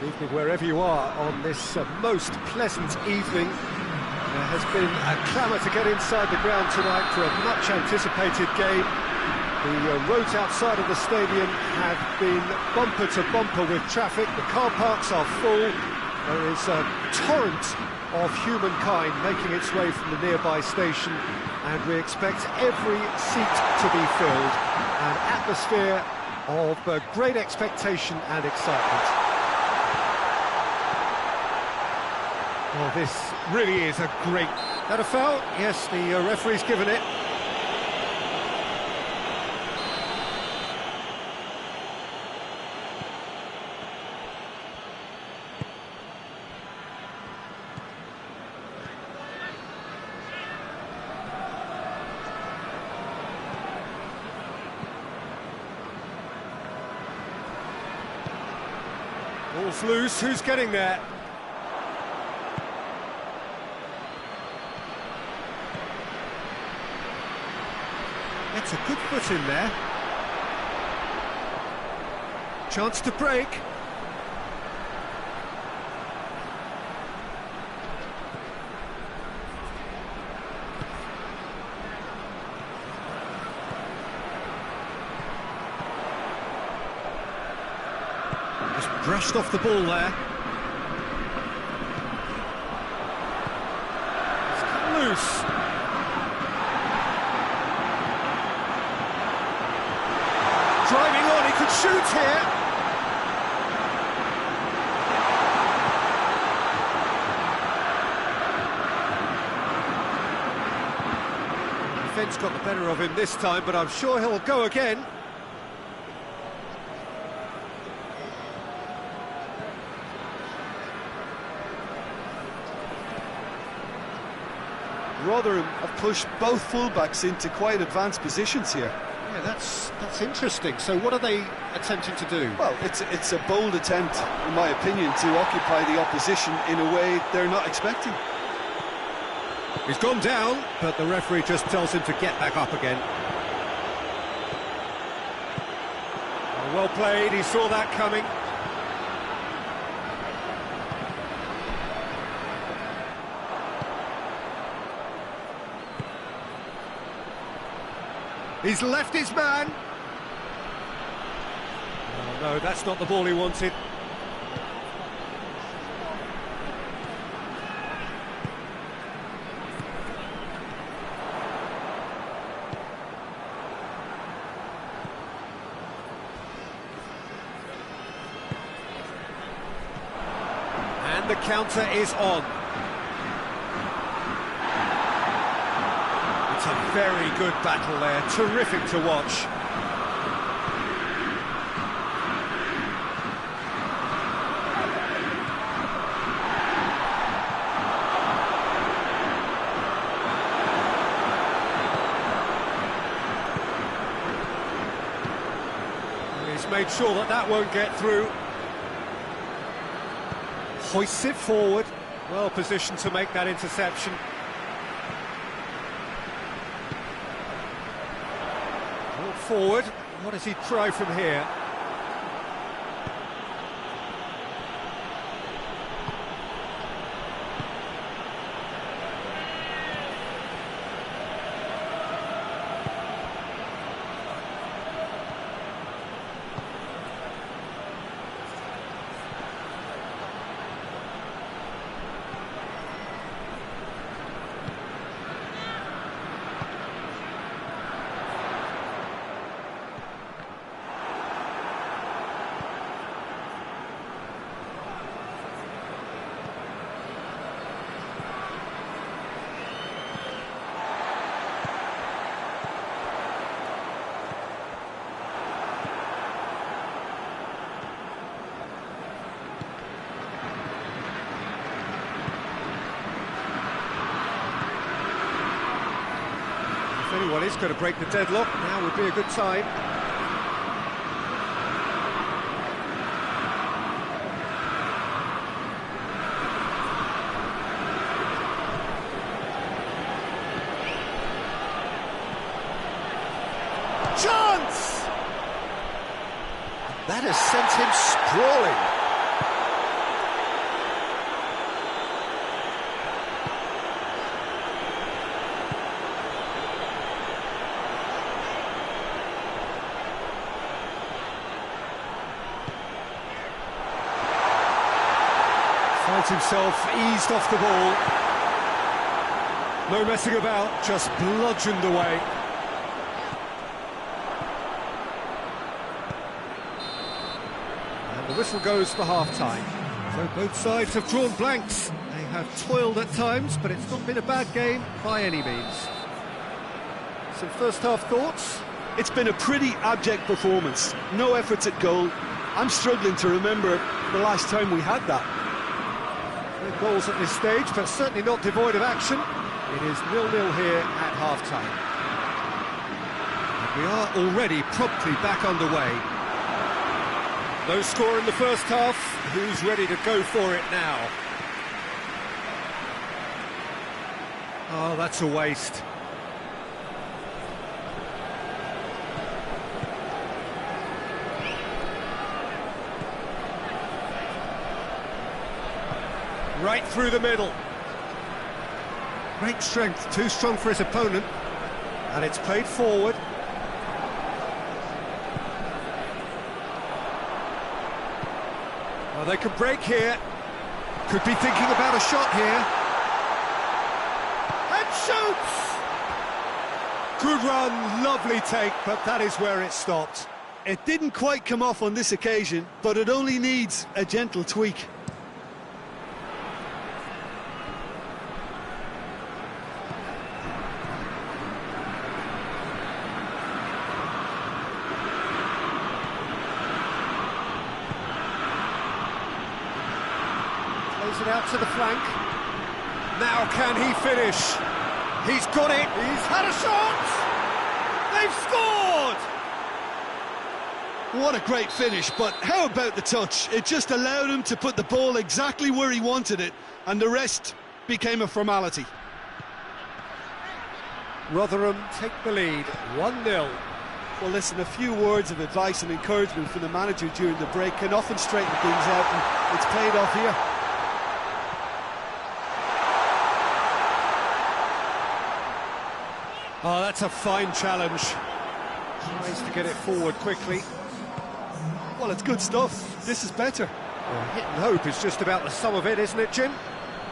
Good evening wherever you are on this most pleasant evening. There has been a clamour to get inside the ground tonight for a much-anticipated game. The roads outside of the stadium have been bumper to bumper with traffic. The car parks are full. There is a torrent of humankind making its way from the nearby station, and we expect every seat to be filled. An atmosphere of great expectation and excitement. Well, this really is a great... That a foul? Yes, the referee's given it. Ball's loose, who's getting there? It's a good foot in there. Chance to break. Just brushed off the ball there. It's come loose. Driving on, he could shoot here. Defence got the better of him this time, but I'm sure he'll go again. Rotherham have pushed both fullbacks into quite advanced positions here. Yeah, that's interesting. So what are they attempting to do? Well, it's a bold attempt, in my opinion, to occupy the opposition in a way they're not expecting. He's gone down, but the referee just tells him to get back up again. Well played, he saw that coming. He's left his man. Oh, no, that's not the ball he wanted. And the counter is on. It's a very good battle there, terrific to watch. He's made sure that that won't get through. Hoists it forward, well positioned to make that interception. Forward, what does he try from here? If anyone is going to break the deadlock, now would be a good time. Chance! That has sent him sprawling. himself eased off the ball. No messing about, just bludgeoned away. And the whistle goes for half-time. So both sides have drawn blanks. They have toiled at times, but it's not been a bad game by any means. Some first-half thoughts? It's been a pretty abject performance. No efforts at goal. I'm struggling to remember the last time we had that. No goals at this stage, but certainly not devoid of action. It is 0-0 here at half-time. And we are already promptly back underway. No score in the first half. Who's ready to go for it now? Oh, that's a waste. Right through the middle. Great strength, too strong for his opponent. And it's played forward. Well, they can break here. Could be thinking about a shot here. And shoots! Good run, lovely take, but that is where it stopped. It didn't quite come off on this occasion, but it only needs a gentle tweak. Plays it out to the flank. Now can he finish? He's got it. He's had a shot. They've scored. What a great finish, but how about the touch? It just allowed him to put the ball exactly where he wanted it, and the rest became a formality. Rotherham take the lead, 1-0. Well, listen, a few words of advice and encouragement from the manager during the break can often straighten things out, and it's paid off here. Oh, that's a fine challenge. Tries to get it forward quickly. Well, it's good stuff. This is better. Well, hit and hope is just about the sum of it, isn't it, Jim?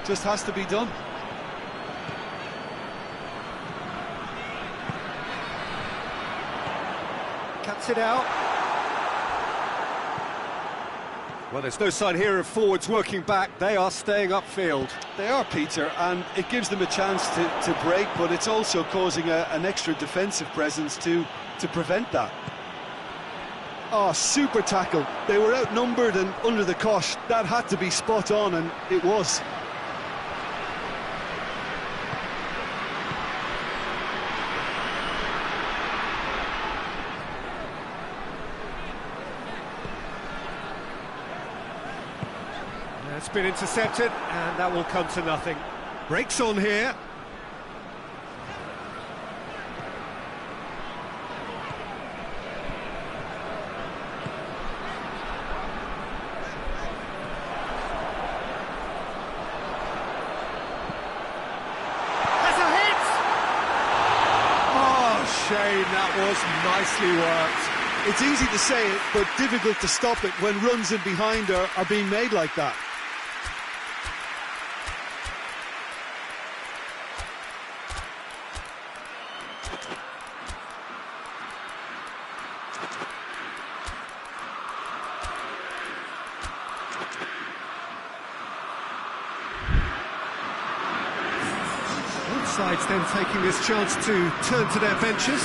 Just has to be done. Cuts it out. Well, there's no sign here of forwards working back. They are staying upfield. They are, Peter, and it gives them a chance to break, but it's also causing an extra defensive presence to prevent that. Oh, super tackle. They were outnumbered and under the cosh. That had to be spot on, and it was. It's been intercepted, and that will come to nothing. Breaks on here. That's a hit! Oh, Shane, that was nicely worked. It's easy to say it, but difficult to stop it when runs in behind are being made like that. Both sides then taking this chance to turn to their benches.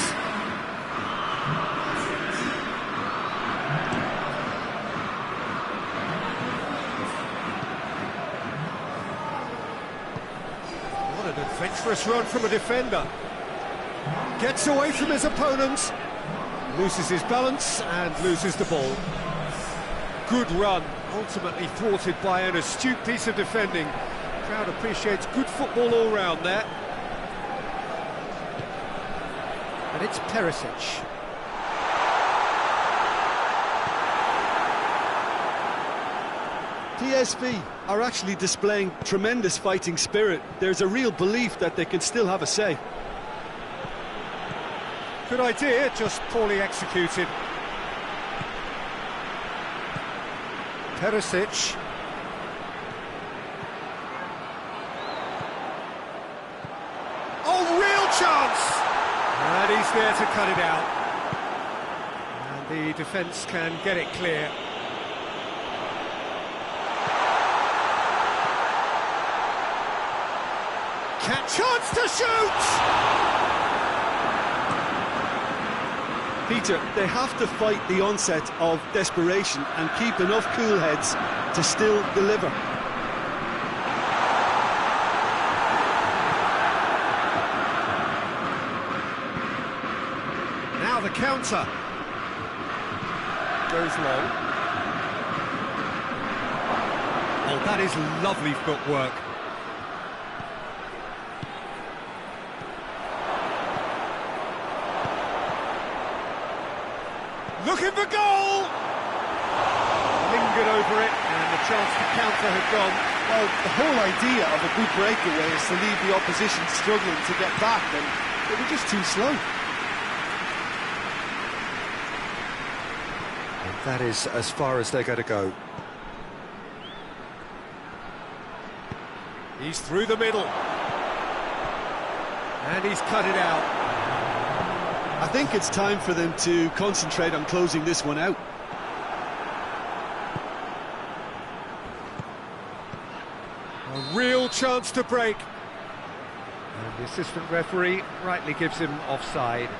What an adventurous run from a defender. Gets away from his opponent, loses his balance and loses the ball. Good run, ultimately thwarted by an astute piece of defending. Crowd appreciates good football all round there. And it's Perisic. PSV are actually displaying tremendous fighting spirit. There's a real belief that they can still have a say. Good idea, just poorly executed. Perisic. chance, and he's there to cut it out. And the defence can get it clear. Chance to shoot! Peter, they have to fight the onset of desperation and keep enough cool heads to still deliver. Now the counter. Goes low. Oh, that is lovely footwork. Looking for goal! Lingered over it, and the chance to counter had gone. Well, the whole idea of a good breakaway is to leave the opposition struggling to get back, and they were just too slow. And that is as far as they're going to go. He's through the middle. And he's cut it out. I think it's time for them to concentrate on closing this one out. A real chance to break. And the assistant referee rightly gives him offside.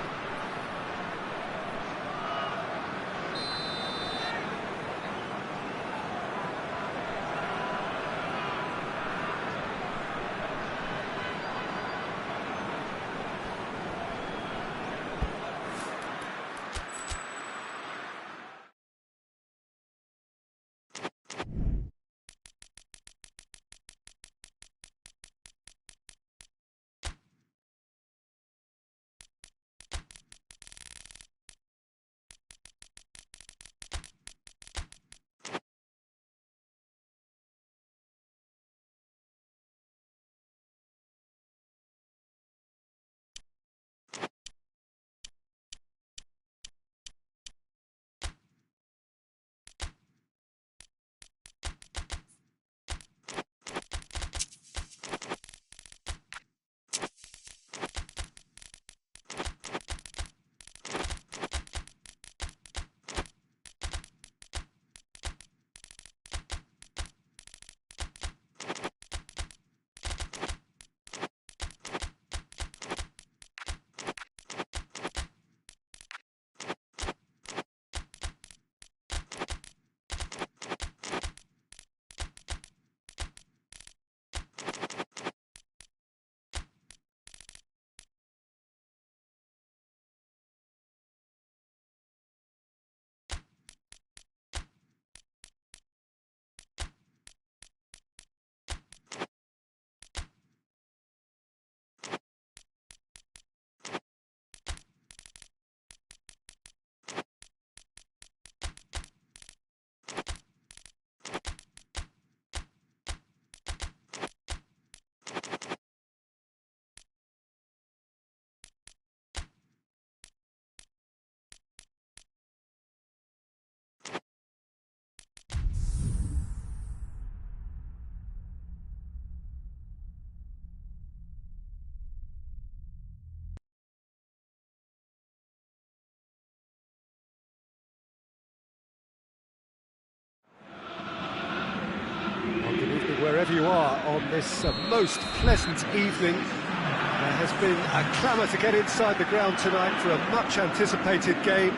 Wherever you are on this most pleasant evening, there has been a clamour to get inside the ground tonight for a much anticipated game.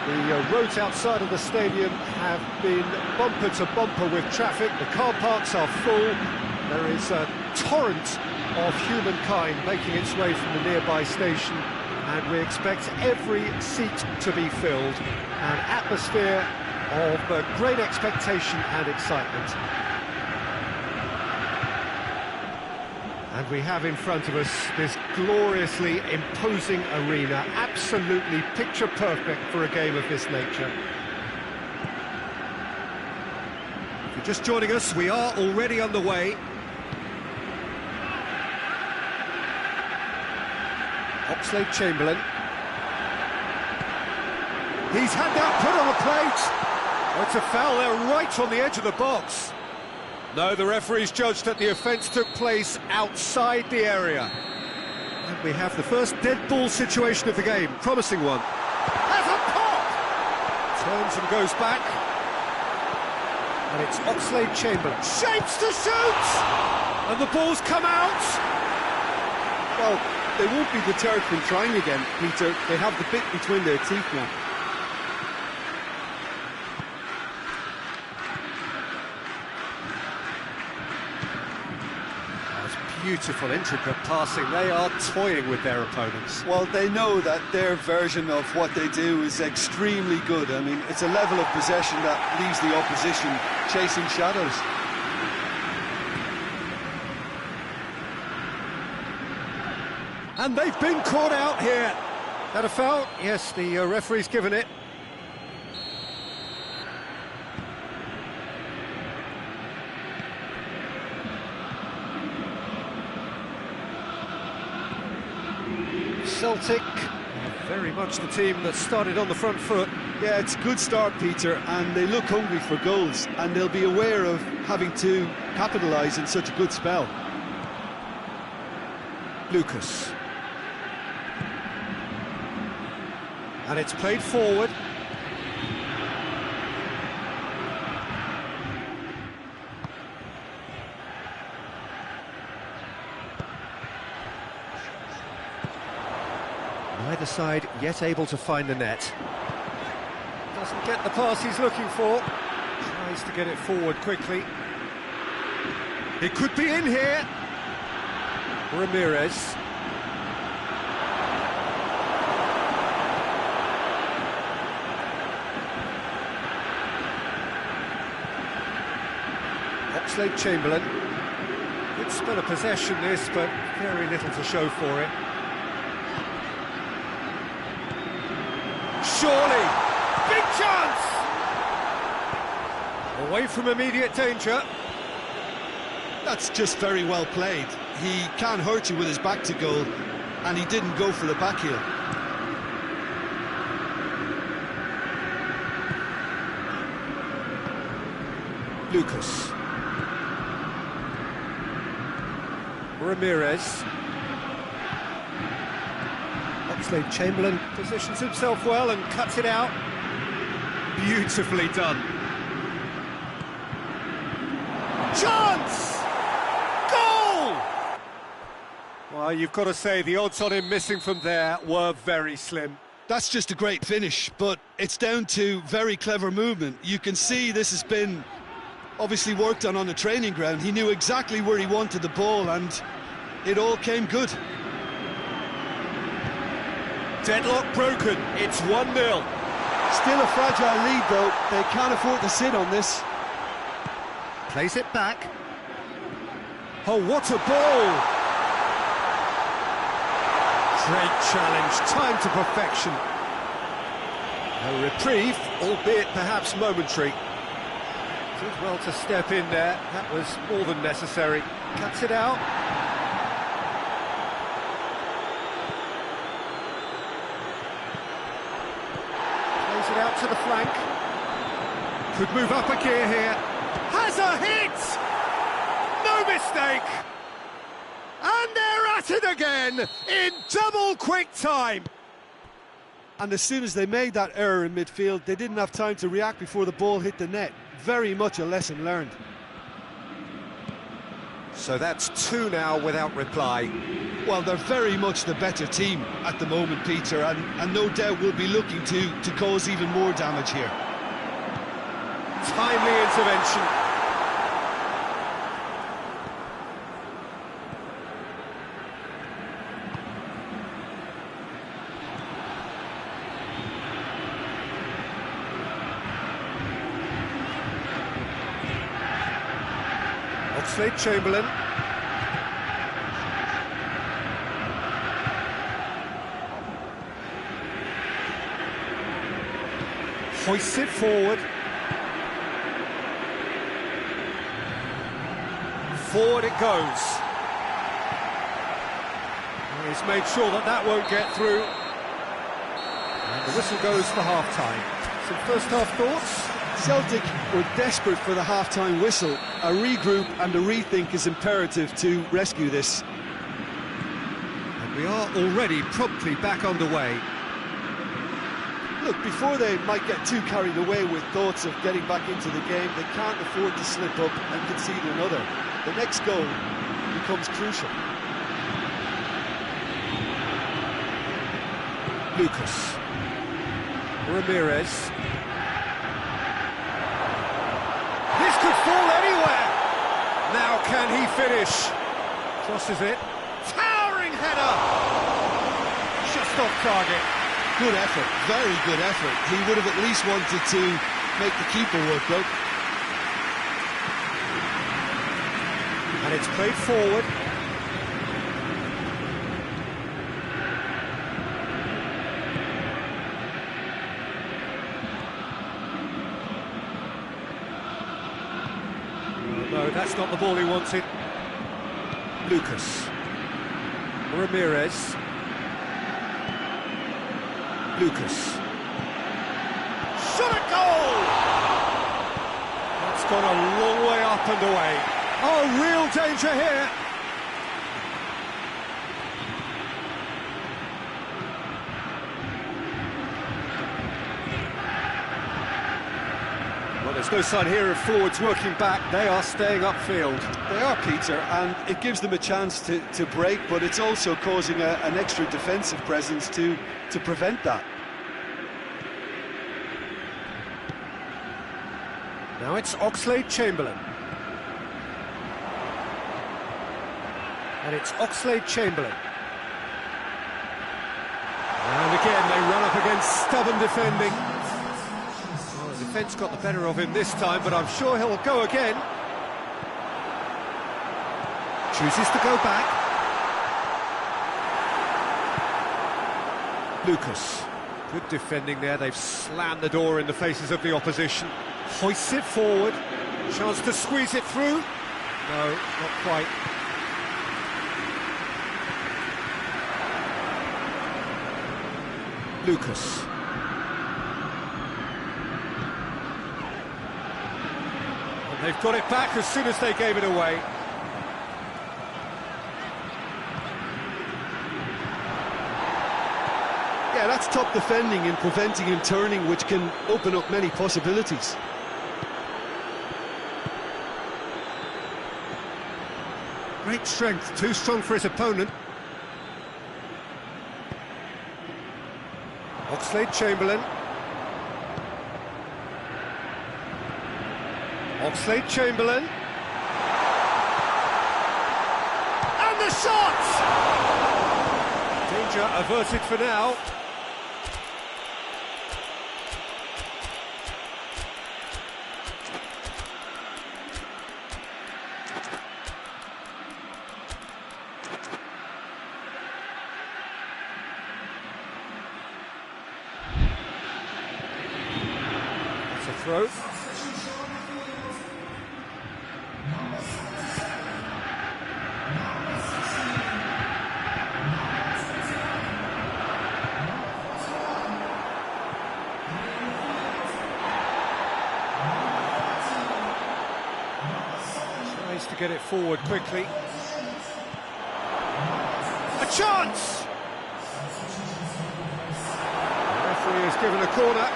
The roads outside of the stadium have been bumper to bumper with traffic. The car parks are full. There is a torrent of humankind making its way from the nearby station, and we expect every seat to be filled. An atmosphere of great expectation and excitement. And we have in front of us this gloriously imposing arena, absolutely picture perfect for a game of this nature. If you're just joining us, we are already underway. Oxlade-Chamberlain. He's had that put on a plate. Oh, it's a foul there right on the edge of the box. No, the referee's judged that the offence took place outside the area. And we have the first dead ball situation of the game. Promising one. Has a pop! Turns and goes back. And it's Oxlade-Chamberlain. Shapes to shoot! And the ball's come out! Well, they won't be deterred from trying again, Peter. They have the bit between their teeth now. Beautiful, intricate passing. They are toying with their opponents. Well, they know that their version of what they do is extremely good. I mean, it's a level of possession that leaves the opposition chasing shadows. And they've been caught out here. That a foul? Yes, the referee's given it. Celtic, very much the team that started on the front foot. Yeah, it's a good start, Peter, and they look hungry for goals, and they'll be aware of having to capitalise in such a good spell. Lucas. And it's played forward. Neither side yet able to find the net. Doesn't get the pass he's looking for. Tries to get it forward quickly. It could be in here. Ramirez. Oxlade-Chamberlain. Good spell of possession this, but very little to show for it. Surely! Big chance! Away from immediate danger. That's just very well played. He can hurt you with his back to goal, and he didn't go for the back heel. Lucas. Ramirez. Oxlade-Chamberlain positions himself well and cuts it out. Beautifully done. Chance! Goal! Well, you've got to say the odds on him missing from there were very slim. That's just a great finish, but it's down to very clever movement. You can see this has been obviously worked on the training ground. He knew exactly where he wanted the ball, and it all came good. Deadlock broken, it's 1-0. Still a fragile lead though, they can't afford to sit on this. Plays it back. Oh, what a ball! Great challenge, timed to perfection. A reprieve, albeit perhaps momentary. Did well to step in there, that was more than necessary. Cuts it out. Plays it out to the flank. Could move up a gear here. Has a hit! No mistake! And they're at it again in double quick time. And as soon as they made that error in midfield, they didn't have time to react before the ball hit the net. Very much a lesson learned. So that's 2 now without reply. Well, they're very much the better team at the moment, Peter, and no doubt will be looking to cause even more damage here. Timely intervention. Oxlade-Chamberlain. Hoists it forward. Forward it goes. He's made sure that that won't get through. And the whistle goes for half-time. Some first-half thoughts? Celtic were desperate for the half-time whistle. A regroup and a rethink is imperative to rescue this. And We are already promptly back underway. Look, before they might get too carried away with thoughts of getting back into the game, they can't afford to slip up and concede another. The next goal becomes crucial. Lucas. Ramirez. This could fall anywhere! Now can he finish? Crosses it. Towering header! Just off target. Good effort, very good effort. He would have at least wanted to make the keeper work, though. And it's played forward. No, that's not the ball he wanted. Lucas. Ramirez. Lucas. Shot at goal! That's gone a long way up and away. Oh, real danger here. Well, there's no sign here of forwards working back. They are staying upfield. They are, Peter, and it gives them a chance to break, but it's also causing an extra defensive presence to prevent that. Now it's Oxlade-Chamberlain. And it's Oxlade-Chamberlain. And again, they run up against stubborn defending. Well, the defence got the better of him this time, but I'm sure he'll go again. Chooses to go back. Lucas. Good defending there. They've slammed the door in the faces of the opposition. Hoists it forward. Chance to squeeze it through. No, not quite. Lucas. And they've got it back as soon as they gave it away. Yeah, that's top defending and preventing him turning, which can open up many possibilities. Great strength, too strong for his opponent. Oxlade-Chamberlain. Oxlade-Chamberlain. And the shot! Danger averted for now. Throw. Tries to get it forward quickly. A chance! The referee has given a corner.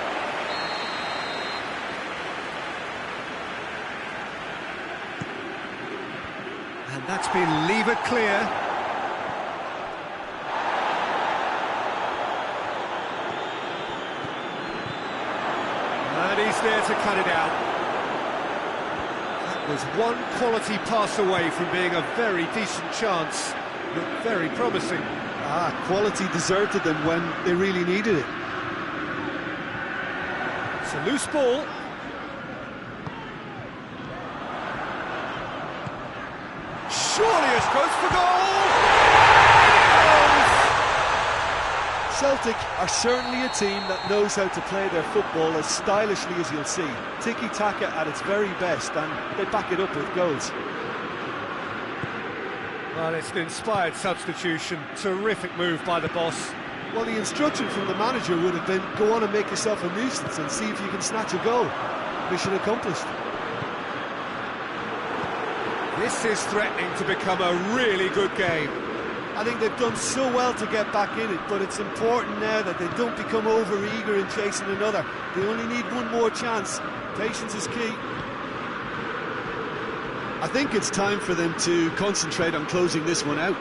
And that's been levered clear. And he's there to cut it out. That was one quality pass away from being a very decent chance. Looked very promising. Quality deserted them when they really needed it. It's a loose ball. Surely as close for goal! Celtic are certainly a team that knows how to play their football as stylishly as you'll see. Tiki-taka at its very best, and they back it up with goals. Well, it's an inspired substitution. Terrific move by the boss. Well, the instruction from the manager would have been, go on and make yourself a nuisance and see if you can snatch a goal. Mission accomplished. This is threatening to become a really good game. I think they've done so well to get back in it, but it's important now that they don't become over-eager in chasing another. They only need one more chance. Patience is key. I think it's time for them to concentrate on closing this one out.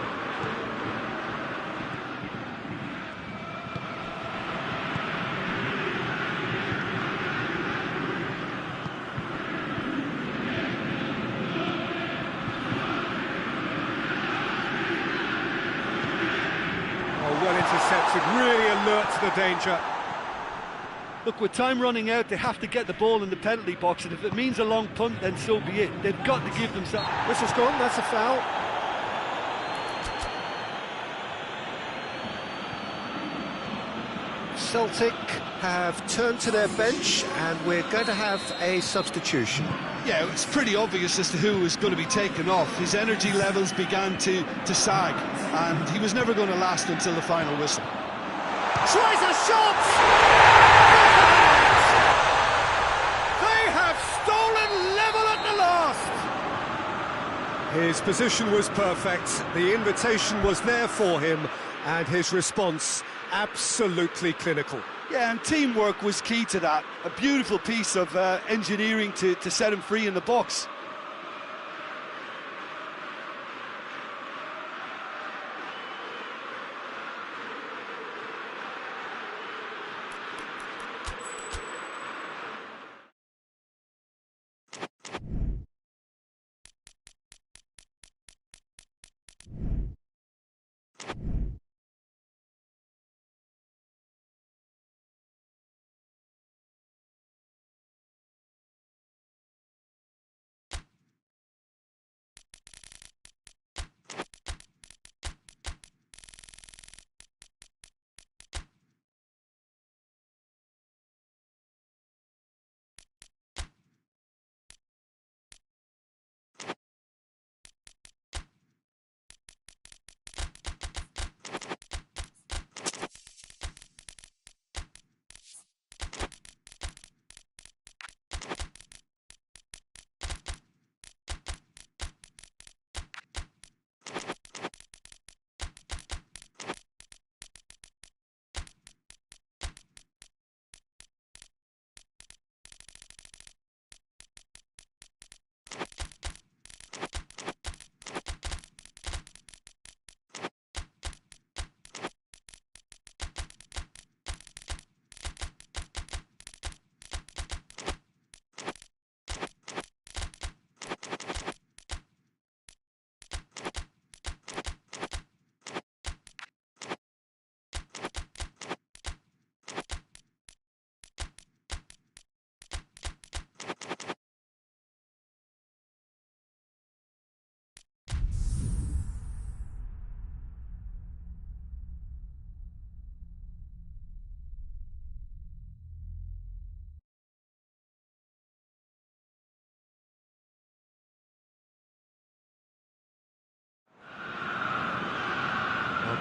Well intercepted, really alert to the danger. Look, with time running out, they have to get the ball in the penalty box, and if it means a long punt, then so be it. They've got to give themselves... Whistle's gone, that's a foul. Celtic have turned to their bench, and we're going to have a substitution. Yeah, it's pretty obvious as to who was going to be taken off. His energy levels began to sag, and he was never going to last until the final whistle. Tries a shot! They have stolen level at the last! His position was perfect, the invitation was there for him, and his response absolutely clinical. Yeah, and teamwork was key to that. A beautiful piece of engineering to set him free in the box.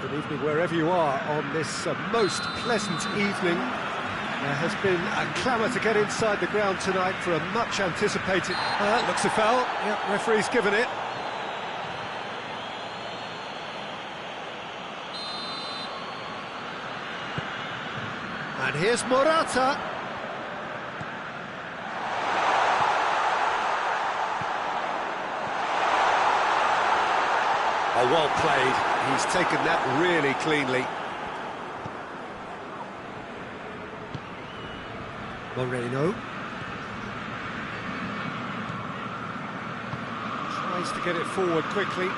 Good evening wherever you are on this most pleasant evening. There has been a clamour to get inside the ground tonight for a much anticipated... looks a foul. Yep, referee's given it. And here's Morata. Oh, well played. He's taken that really cleanly. Moreno. Tries to get it forward quickly.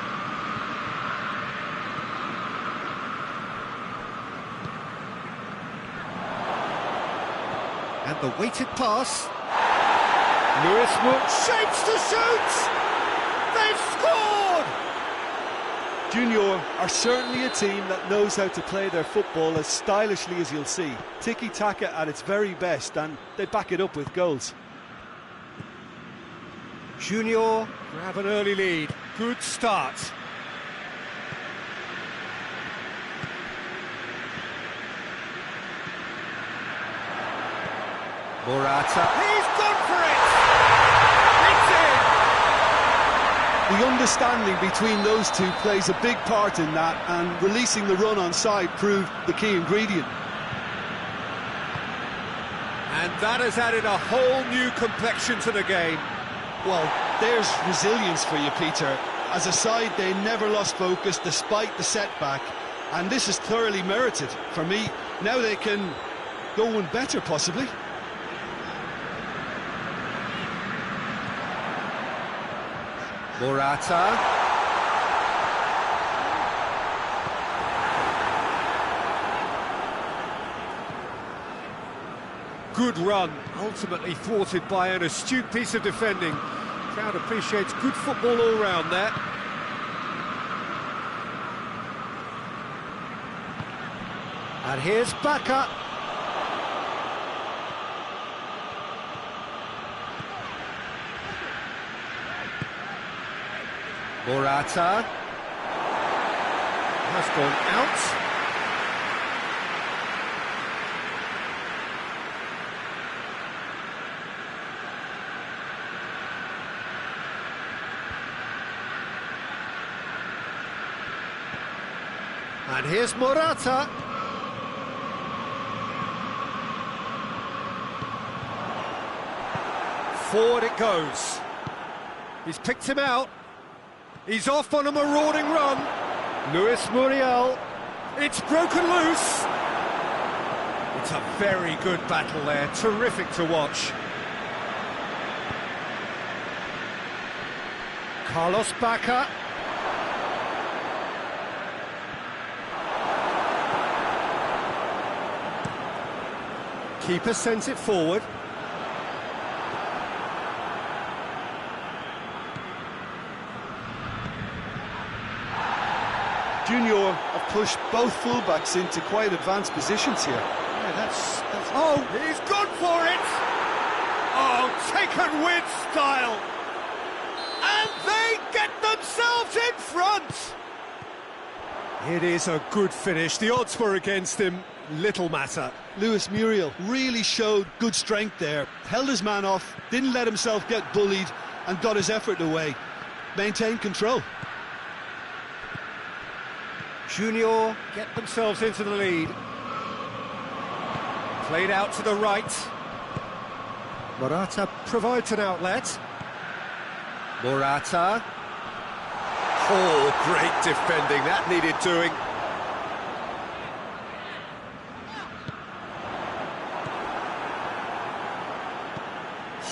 And the weighted pass. Lewis Wood shapes to shoot! They've scored! Junior are certainly a team that knows how to play their football as stylishly as you'll see. Tiki-taka at its very best, and they back it up with goals. Junior grab an early lead. Good start. Morata. He's gone for it! It's in! The understanding between those two plays a big part in that, and releasing the run on side proved the key ingredient. And that has added a whole new complexion to the game. Well, there's resilience for you, Peter. As a side, they never lost focus despite the setback, and this is thoroughly merited. For me, now they can go one better, possibly. Morata. Good run, ultimately thwarted by an astute piece of defending. Crowd appreciates good football all round there. And here's Bacca. Morata has gone out. And here's Morata. Forward it goes. He's picked him out. He's off on a marauding run. Luis Muriel. It's broken loose. It's a very good battle there. Terrific to watch. Carlos Bacca. Keeper sends it forward. Junior have pushed both fullbacks into quite advanced positions here. Yeah, that's... Oh, he's gone for it! Oh, taken with style! And they get themselves in front! It is a good finish. The odds were against him. Little matter. Luis Muriel really showed good strength there. Held his man off, didn't let himself get bullied, and got his effort away. Maintained control. Junior get themselves into the lead. Played out to the right. Morata provides an outlet. Morata. Oh, great defending. That needed doing.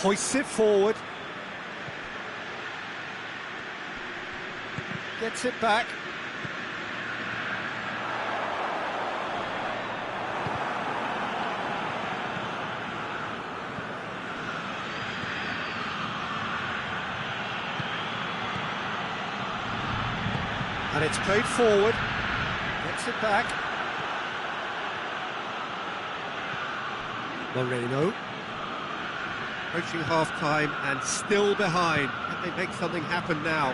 Hoists it forward. Gets it back. And it's played forward. Gets it back. Moreno. Approaching half-time and still behind. Can they make something happen now?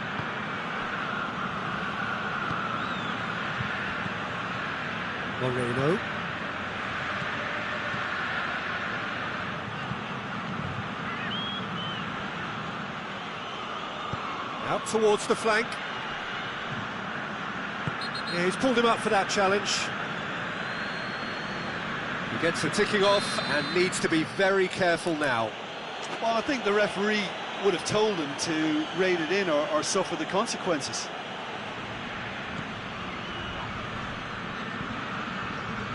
Moreno. Out towards the flank. Yeah, he's pulled him up for that challenge. He gets the ticking off and needs to be very careful now. Well, I think the referee would have told him to rein it in or suffer the consequences.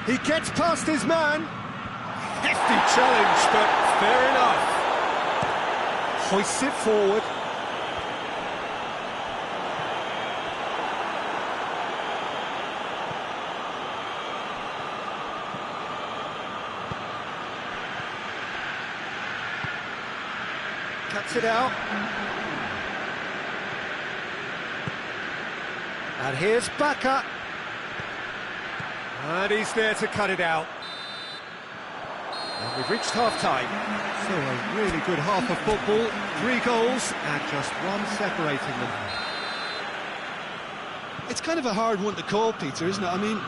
He gets past his man. Hefty challenge, but fair enough. Hoists it forward. Cuts it out. And here's Bacca. And he's there to cut it out. And we've reached half-time. So a really good half of football. 3 goals and just one separating them. It's kind of a hard one to call, Peter, isn't it? I mean,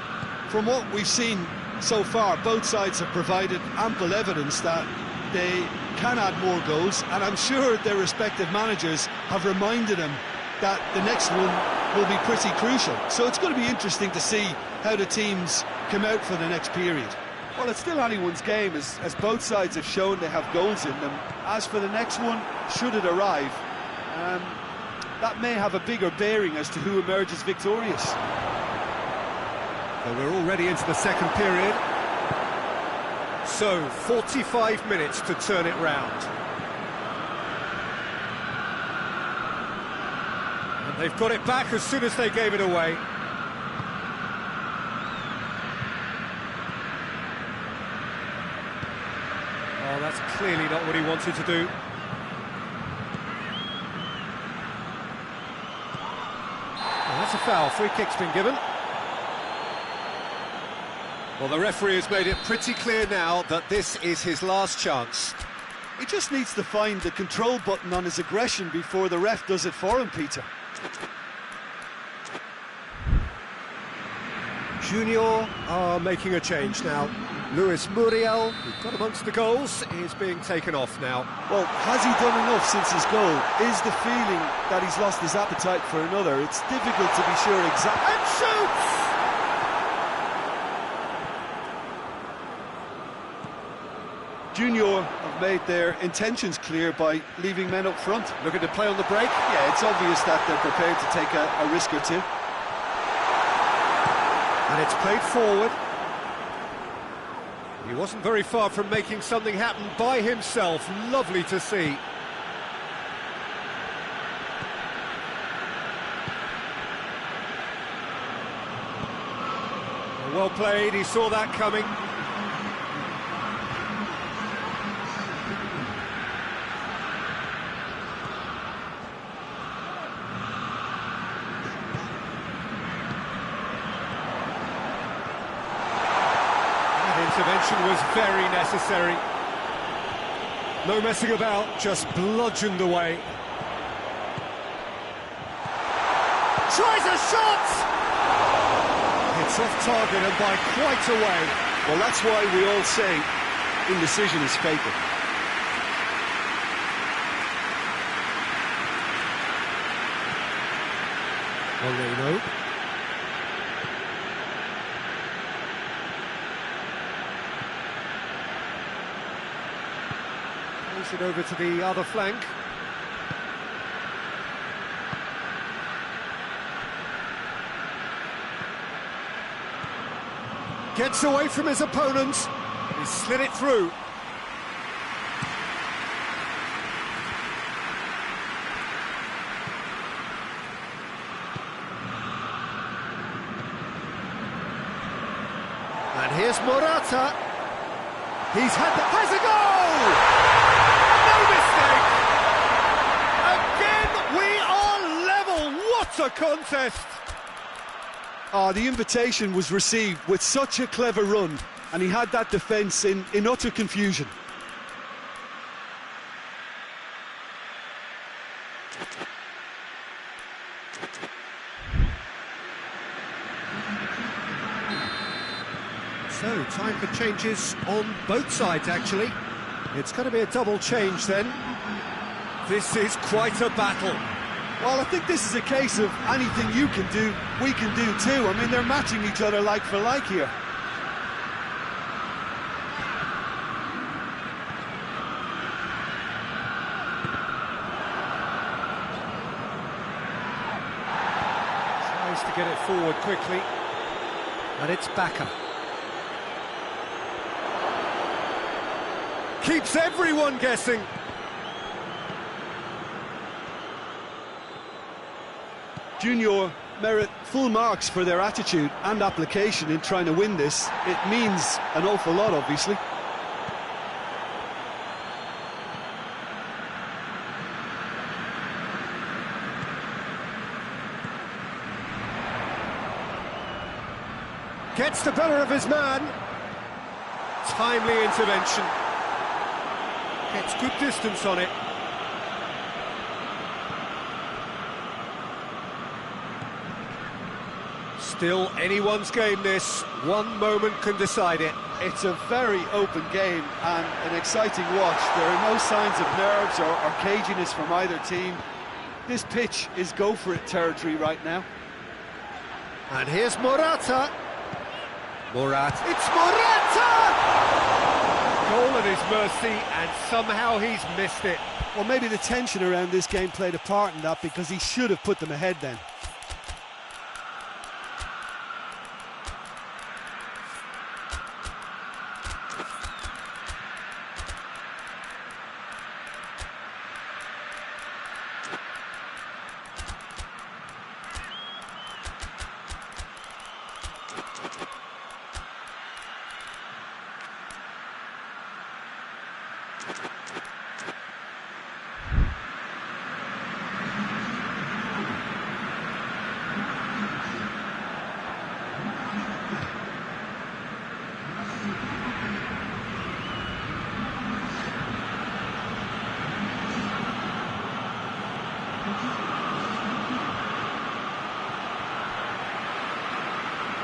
from what we've seen so far, both sides have provided ample evidence that they can add more goals, and I'm sure their respective managers have reminded them that the next one will be pretty crucial. So it's going to be interesting to see how the teams come out for the next period. Well, it's still anyone's game, as both sides have shown they have goals in them. As for the next one, should it arrive, that may have a bigger bearing as to who emerges victorious. So we're already into the second period. So, 45 minutes to turn it round. And they've got it back as soon as they gave it away. Oh, that's clearly not what he wanted to do. Oh, that's a foul. Free kick's been given. Well, the referee has made it pretty clear now that this is his last chance. He just needs to find the control button on his aggression before the ref does it for him, Peter. Junior are making a change now. Luis Muriel, who got amongst the goals, is being taken off now. Well, has he done enough since his goal? Is the feeling that he's lost his appetite for another? It's difficult to be sure exactly. And shoots! Junior have made their intentions clear by leaving men up front. Looking to play on the break. Yeah, it's obvious that they're prepared to take a risk or two. And it's played forward. He wasn't very far from making something happen by himself. Lovely to see. Well played, he saw that coming. Intervention was very necessary. No messing about, just bludgeoned away. Tries a shot! It's off target and by quite a way. Well, that's why we all say indecision is fatal. Moreno. It over to the other flank. Gets away from his opponent. He slid it through. And here's Morata. Has a goal! What a contest! The invitation was received with such a clever run, and he had that defence in utter confusion. So, time for changes on both sides, actually. It's going to be a double change then. This is quite a battle. Well, I think this is a case of anything you can do, we can do too. I mean, they're matching each other like for like here. Tries to get it forward quickly. And it's Bacca. Keeps everyone guessing. Junior merit full marks for their attitude and application in trying to win this. It means an awful lot, obviously. Gets the better of his man. Timely intervention. Gets good distance on it. Still anyone's game this. One moment can decide it. It's a very open game and an exciting watch. There are no signs of nerves or caginess from either team. This pitch is go-for-it territory right now. And here's Morata. It's Morata! Goal at his mercy, and somehow he's missed it. Well, maybe the tension around this game played a part in that, because he should have put them ahead then.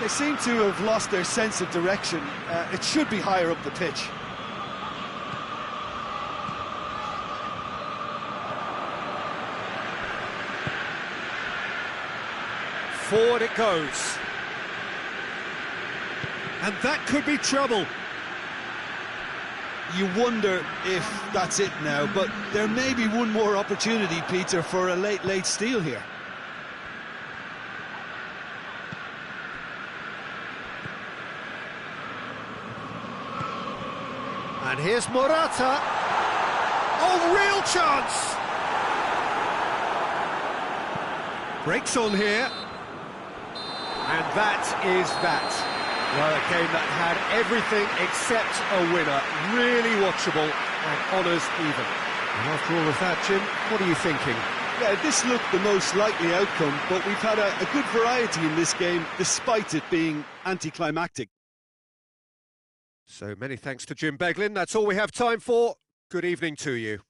They seem to have lost their sense of direction. It should be higher up the pitch. Forward it goes. And that could be trouble. You wonder if that's it now, but there may be one more opportunity, Peter, for a late steal here. And here's Morata. Oh, real chance! Breaks on here. And that is that. Well, a game that had everything except a winner. Really watchable and honours even. And after all of that, Jim, what are you thinking? Yeah, this looked the most likely outcome, but we've had a good variety in this game, despite it being anticlimactic. So many thanks to Jim Beglin. That's all we have time for. Good evening to you.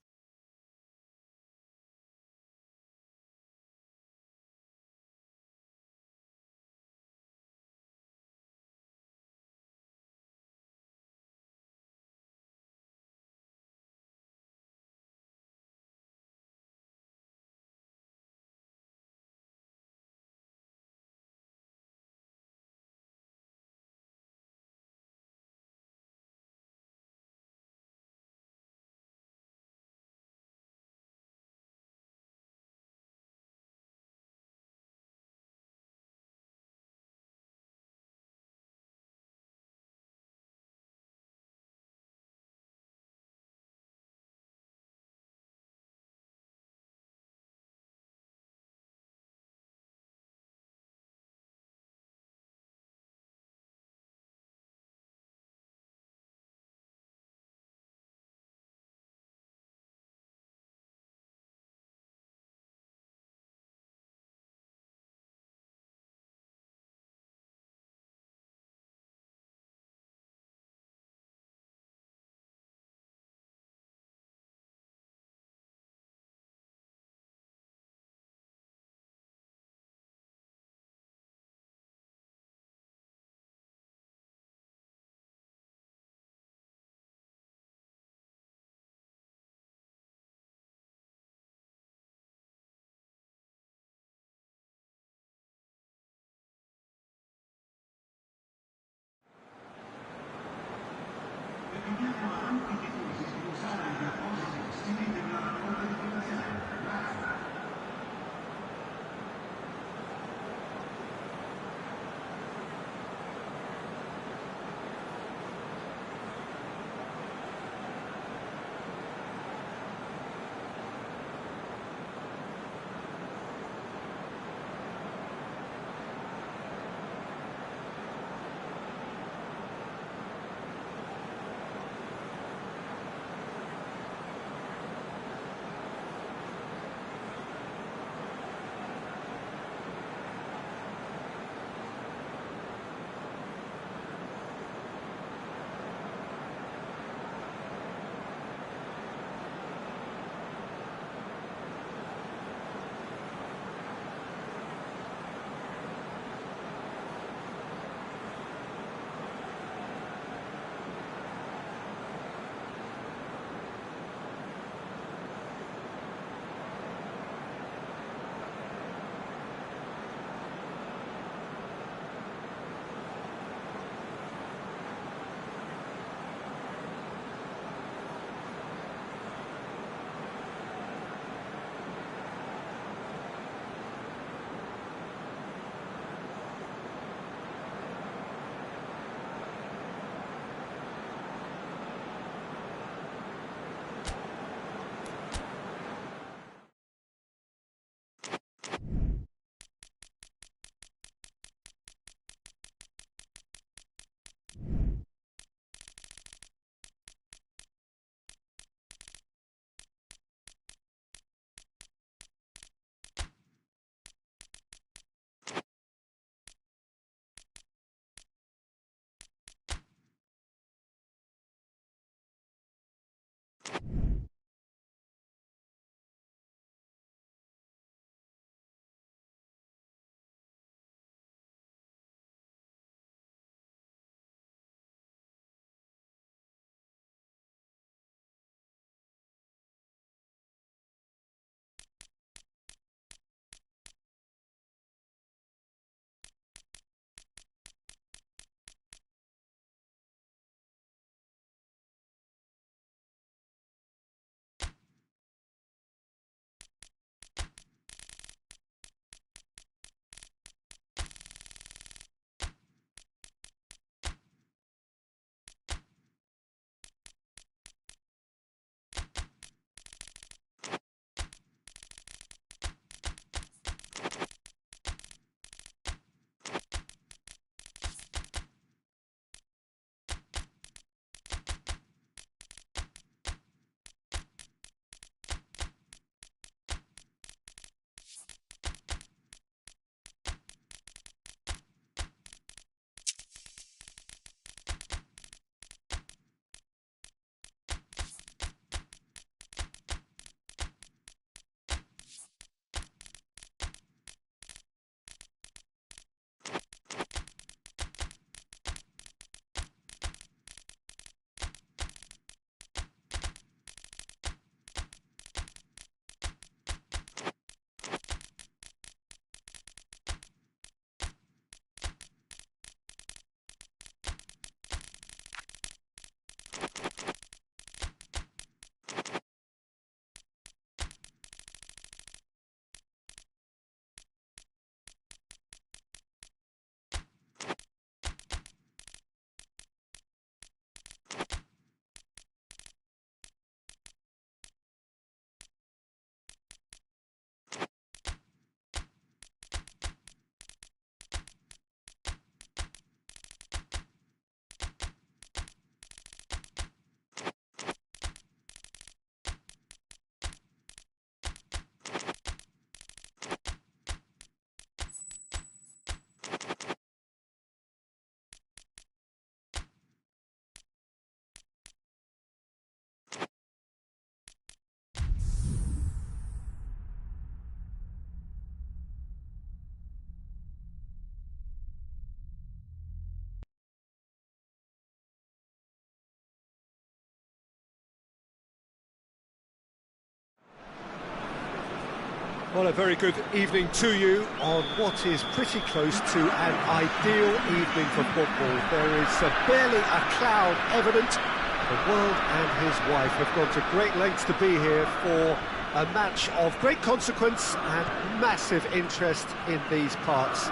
Well, a very good evening to you on what is pretty close to an ideal evening for football. There is barely a cloud evident. The world and his wife have gone to great lengths to be here for a match of great consequence and massive interest in these parts.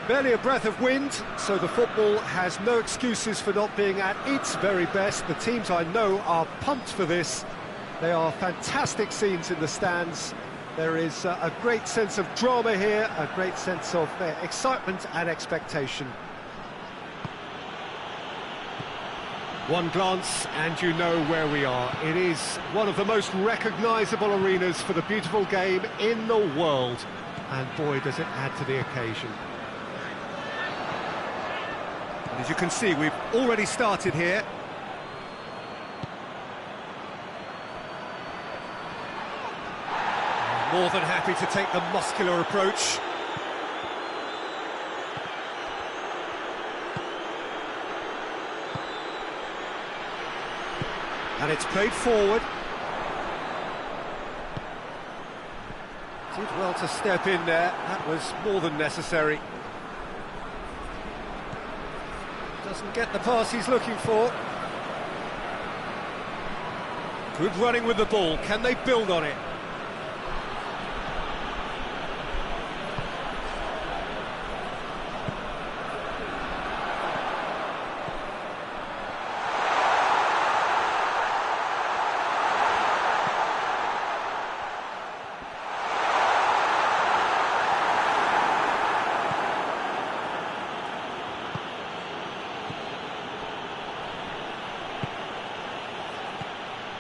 Barely a breath of wind, so the football has no excuses for not being at its very best. The teams I know are pumped for this. They are fantastic scenes in the stands. There is a great sense of drama here, a great sense of excitement and expectation. One glance and you know where we are. It is one of the most recognisable arenas for the beautiful game in the world. And boy, does it add to the occasion. And as you can see, we've already started here. More than happy to take the muscular approach. And it's played forward. Did well to step in there. That was more than necessary. Doesn't get the pass he's looking for. Good running with the ball. Can they build on it?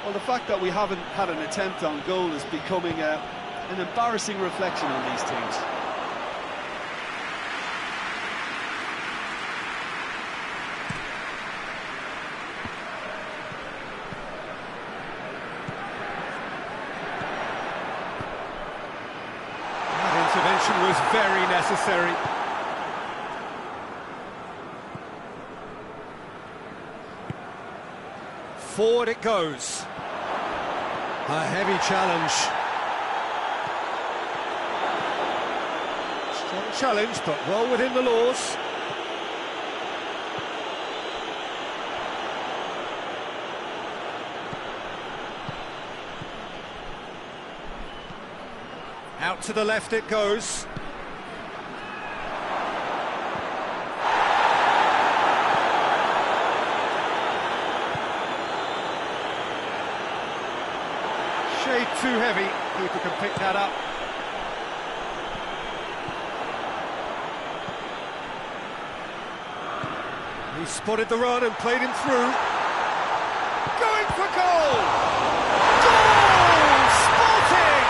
Well, the fact that we haven't had an attempt on goal is becoming an embarrassing reflection on these teams. That intervention was very necessary. Forward it goes. A heavy challenge. Strong challenge, but well within the laws. Out to the left it goes. Shade too heavy, keeper can pick that up. He spotted the run and played him through. Going for goal! Goal! Sporting!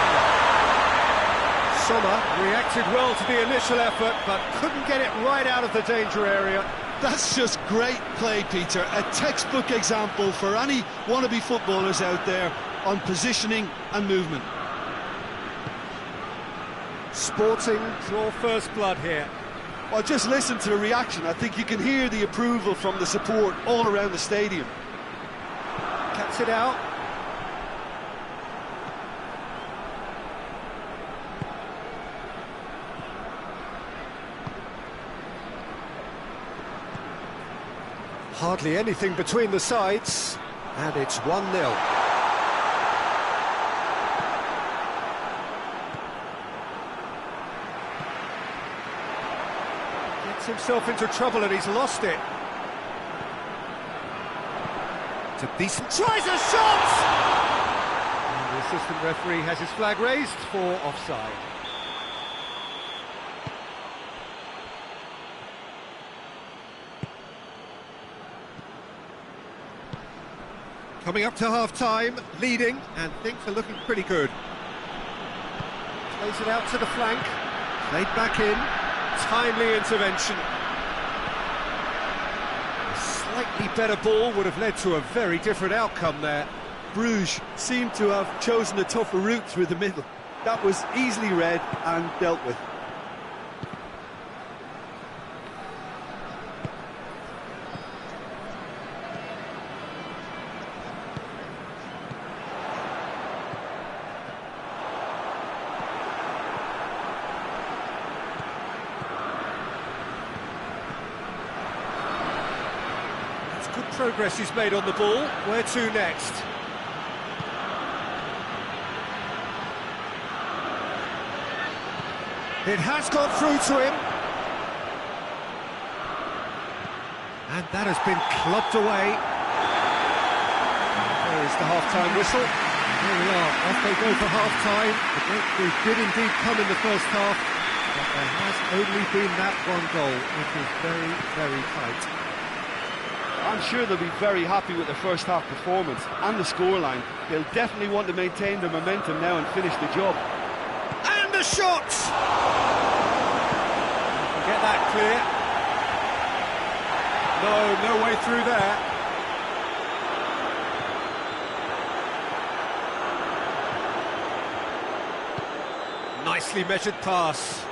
Sommer reacted well to the initial effort, but couldn't get it right out of the danger area. That's just great play, Peter. A textbook example for any wannabe footballers out there on positioning and movement. Sporting draw first blood here. Well, just listen to the reaction. I think you can hear the approval from the support all around the stadium. Cuts it out. Hardly anything between the sides, and it's 1-0. Himself into trouble and he's lost it. It's a decent tries a shot! And the assistant referee has his flag raised for offside. Coming up to half-time, leading, and things are looking pretty good. Plays it out to the flank, played back in. Timely intervention. A slightly better ball would have led to a very different outcome there. Bruges seemed to have chosen a tougher route through the middle. That was easily read and dealt with. Progress is made on the ball. Where to next? It has gone through to him. And that has been clubbed away. There is the half-time whistle. Here we are, off they go for half-time. The breakthrough did indeed come in the first half, but there has only been that one goal. It is very, very tight. I'm sure they'll be very happy with the first half performance and the scoreline. They'll definitely want to maintain their momentum now and finish the job. And the shot! Get that clear. No way through there. Nicely measured pass.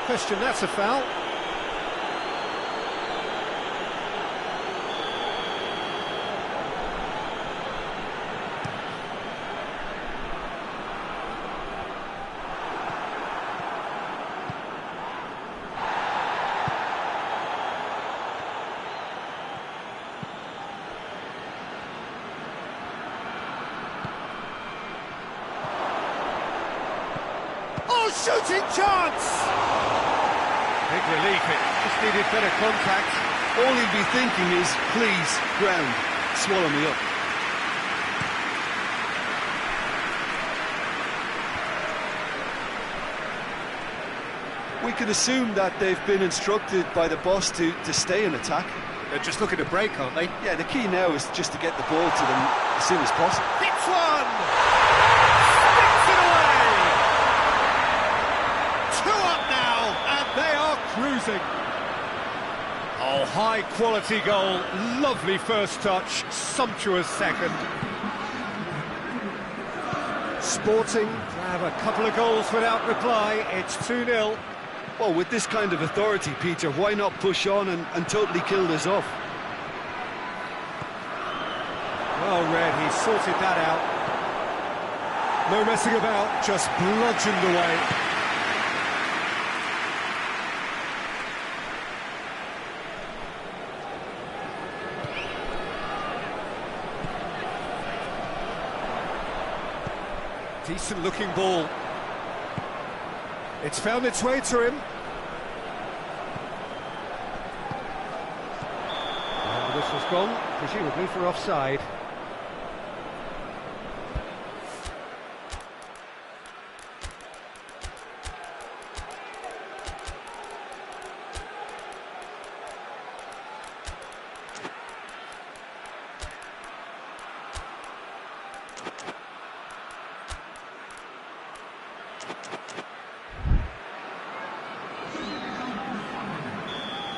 Question, that's a foul. Oh, shooting chance! Big relief, it just needed better contact. All he'll be thinking is, please, ground, swallow me up. We could assume that they've been instructed by the boss to stay in attack. They're just looking to break, aren't they? Yeah, the key now is just to get the ball to them as soon as possible. Hits one! Sticks it away! 2 up now, and they are cruising. Oh, high-quality goal, lovely first touch, sumptuous second. Sporting to have a couple of goals without reply, it's 2-0. Well, with this kind of authority, Peter, why not push on and totally kill this off? Well read, he sorted that out. No messing about, just bludgeoned away. Decent looking ball. It's found its way to him. And the whistle's gone, presumably for offside.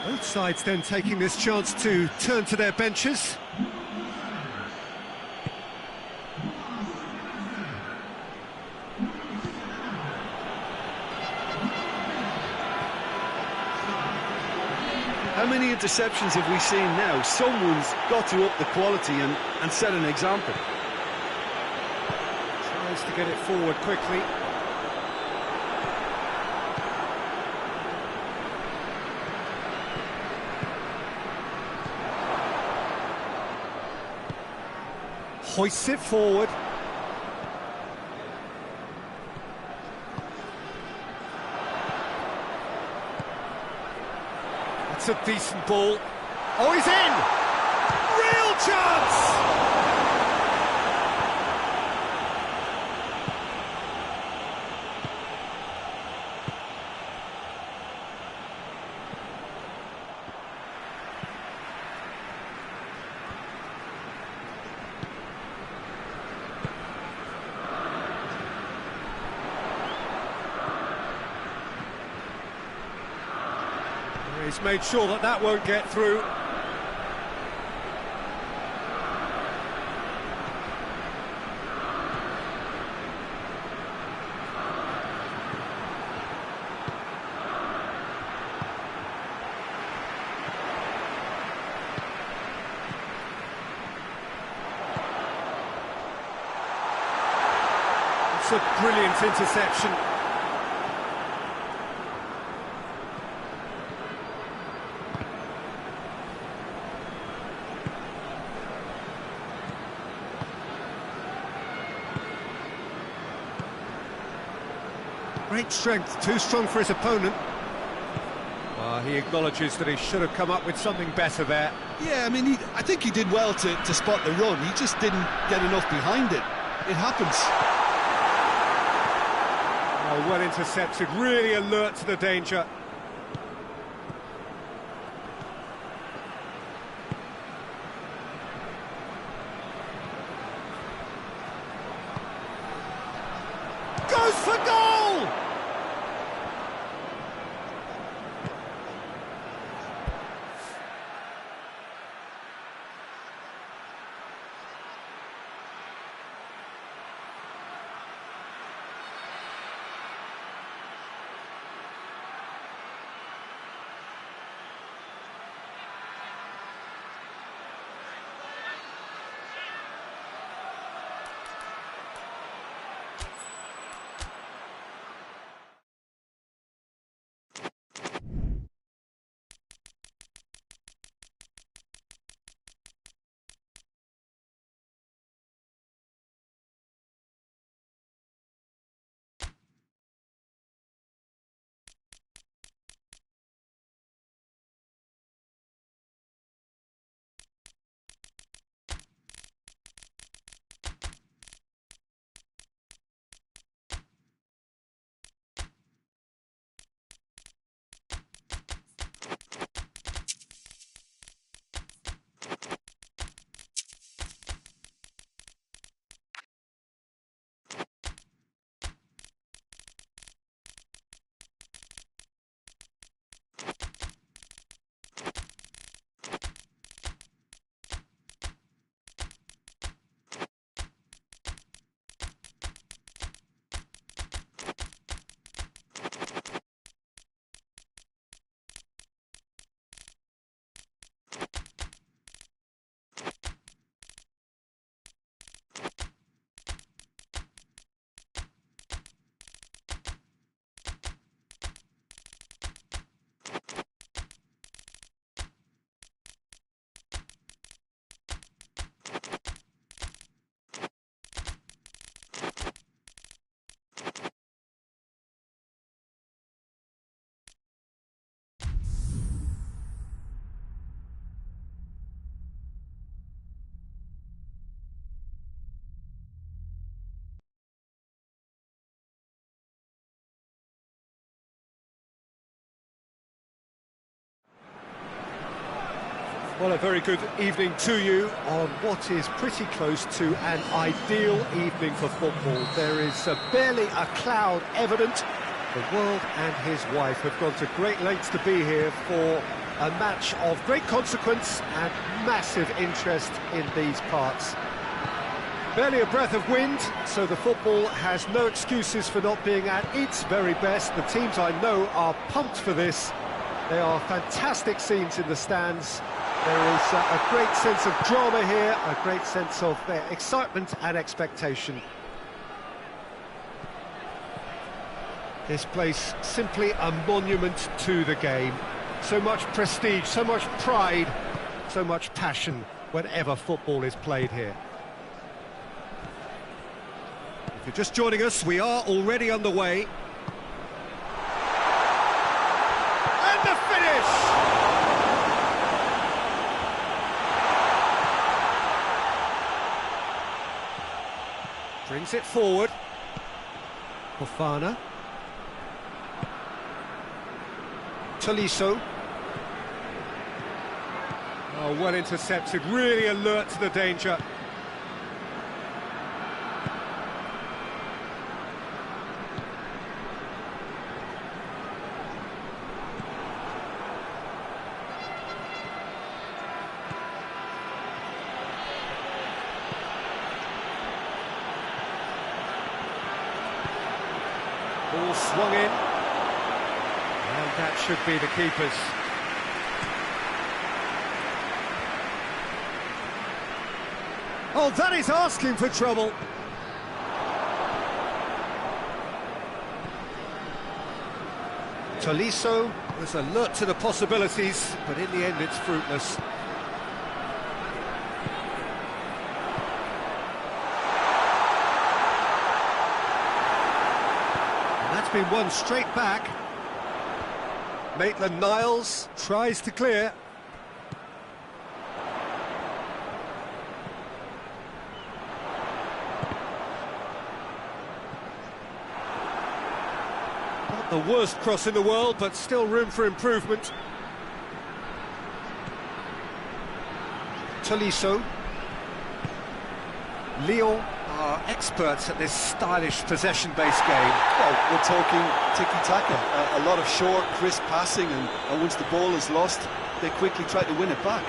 Both sides then taking this chance to turn to their benches. How many interceptions have we seen now? Someone's got to up the quality and set an example. Tries to get it forward quickly. Hoists it forward. That's a decent ball. Oh, he's in! Real chance! He's made sure that that won't get through. That's a brilliant interception. Great strength, too strong for his opponent. He acknowledges that he should have come up with something better there. Yeah, I mean, I think he did well to spot the run. He just didn't get enough behind it. It happens. Oh, well intercepted, really alert to the danger. Goes for goal! Well, a very good evening to you on what is pretty close to an ideal evening for football. There is barely a cloud evident. The world and his wife have gone to great lengths to be here for a match of great consequence and massive interest in these parts. Barely a breath of wind, so the football has no excuses for not being at its very best. The teams I know are pumped for this. There are fantastic scenes in the stands. There is a great sense of drama here, a great sense of excitement and expectation. This place simply a monument to the game. So much prestige, so much pride, so much passion whenever football is played here. If you're just joining us, we are already underway. And the finish! Brings it forward. Fofana. Tolisso. Oh, well intercepted, really alert to the danger. Ball swung in, and that should be the keeper's. Oh, that is asking for trouble. Tolisso was alert to the possibilities, but in the end it's fruitless. And that's been won straight back. Maitland-Niles tries to clear. Not the worst cross in the world, but still room for improvement. Tolisso. Lyon are experts at this stylish possession-based game. Well, we're talking tiki-taka, a lot of short, crisp passing, and once the ball is lost, they quickly try to win it back.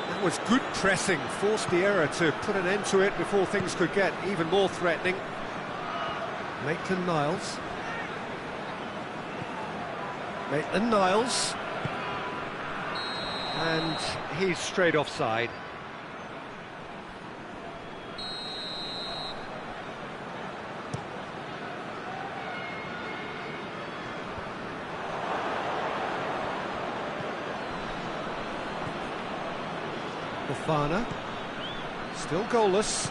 That was good pressing, forced the error to put an end to it before things could get even more threatening. Maitland-Niles. Maitland-Niles. And he's straight offside. Fofana, still goalless.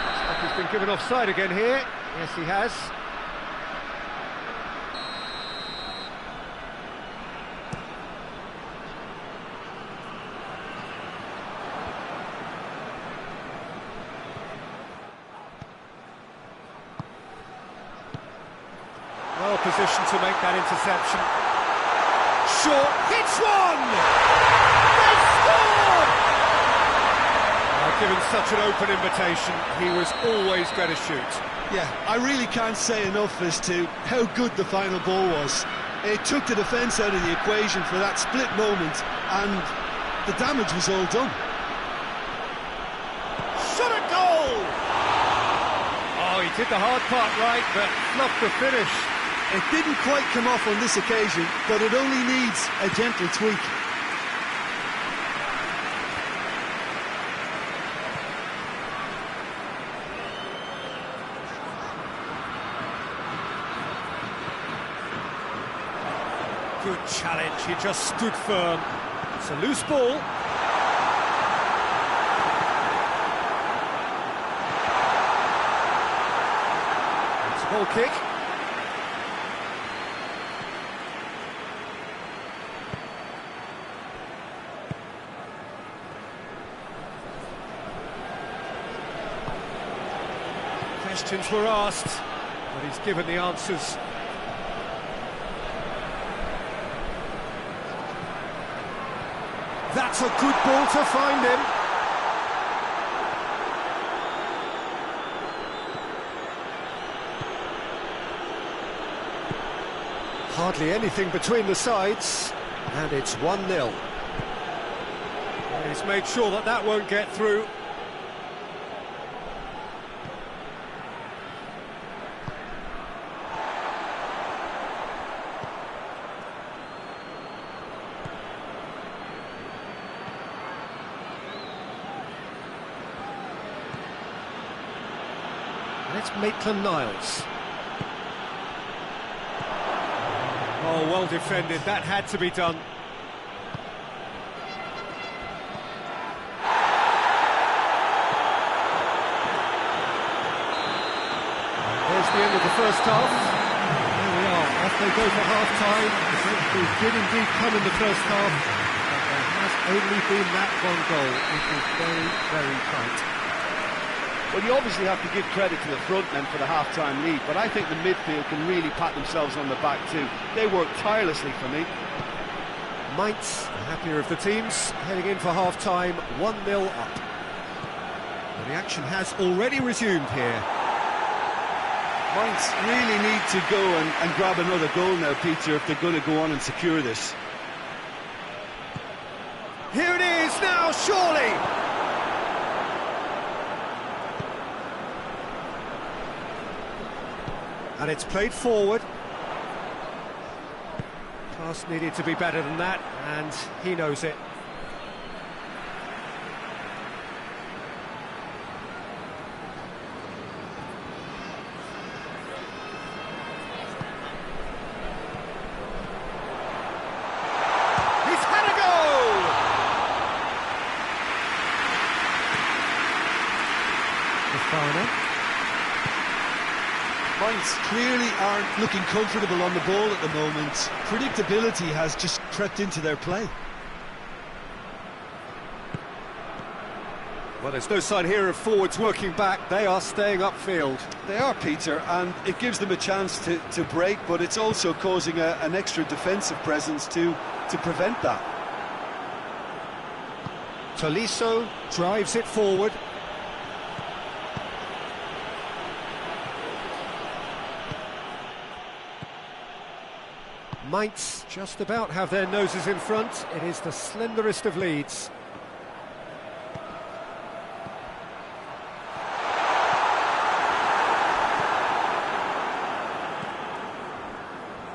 Looks like he's been given offside again here. Yes, he has. Well positioned to make that interception. Short, hits one! They scored! Given such an open invitation, he was always going to shoot. Yeah, I really can't say enough as to how good the final ball was. It took the defence out of the equation for that split moment, and the damage was all done. Shot a goal! Oh, he did the hard part right, but fluffed the finish. It didn't quite come off on this occasion, but it only needs a gentle tweak. Good challenge, he just stood firm. It's a loose ball. It's a ball kick. Questions were asked, but he's given the answers. That's a good ball to find him. Hardly anything between the sides, and it's 1-0. He's made sure that that won't get through. It's Maitland-Niles. Oh, well defended. That had to be done. There's the end of the first half. There we are. Off they go for half-time. The did indeed come in the first half, but there has only been that one goal. It was very, very tight. Well, you obviously have to give credit to the front men for the half-time lead, but I think the midfield can really pat themselves on the back too. They worked tirelessly for me. Mainz, the happier of the teams, heading in for half-time, 1-0 up. But the action has already resumed here. Mainz really need to go and grab another goal now, Peter, if they're going to go on and secure this. Here it is now, surely! And it's played forward. Pass needed to be better than that, and he knows it. far enough. Mainz clearly aren't looking comfortable on the ball at the moment. Predictability has just crept into their play. Well, there's no sign here of forwards working back. They are staying upfield. They are, Peter, and it gives them a chance to break, but it's also causing an extra defensive presence to prevent that. Tolisso drives it forward. Mainz just about have their noses in front. It is the slenderest of leads.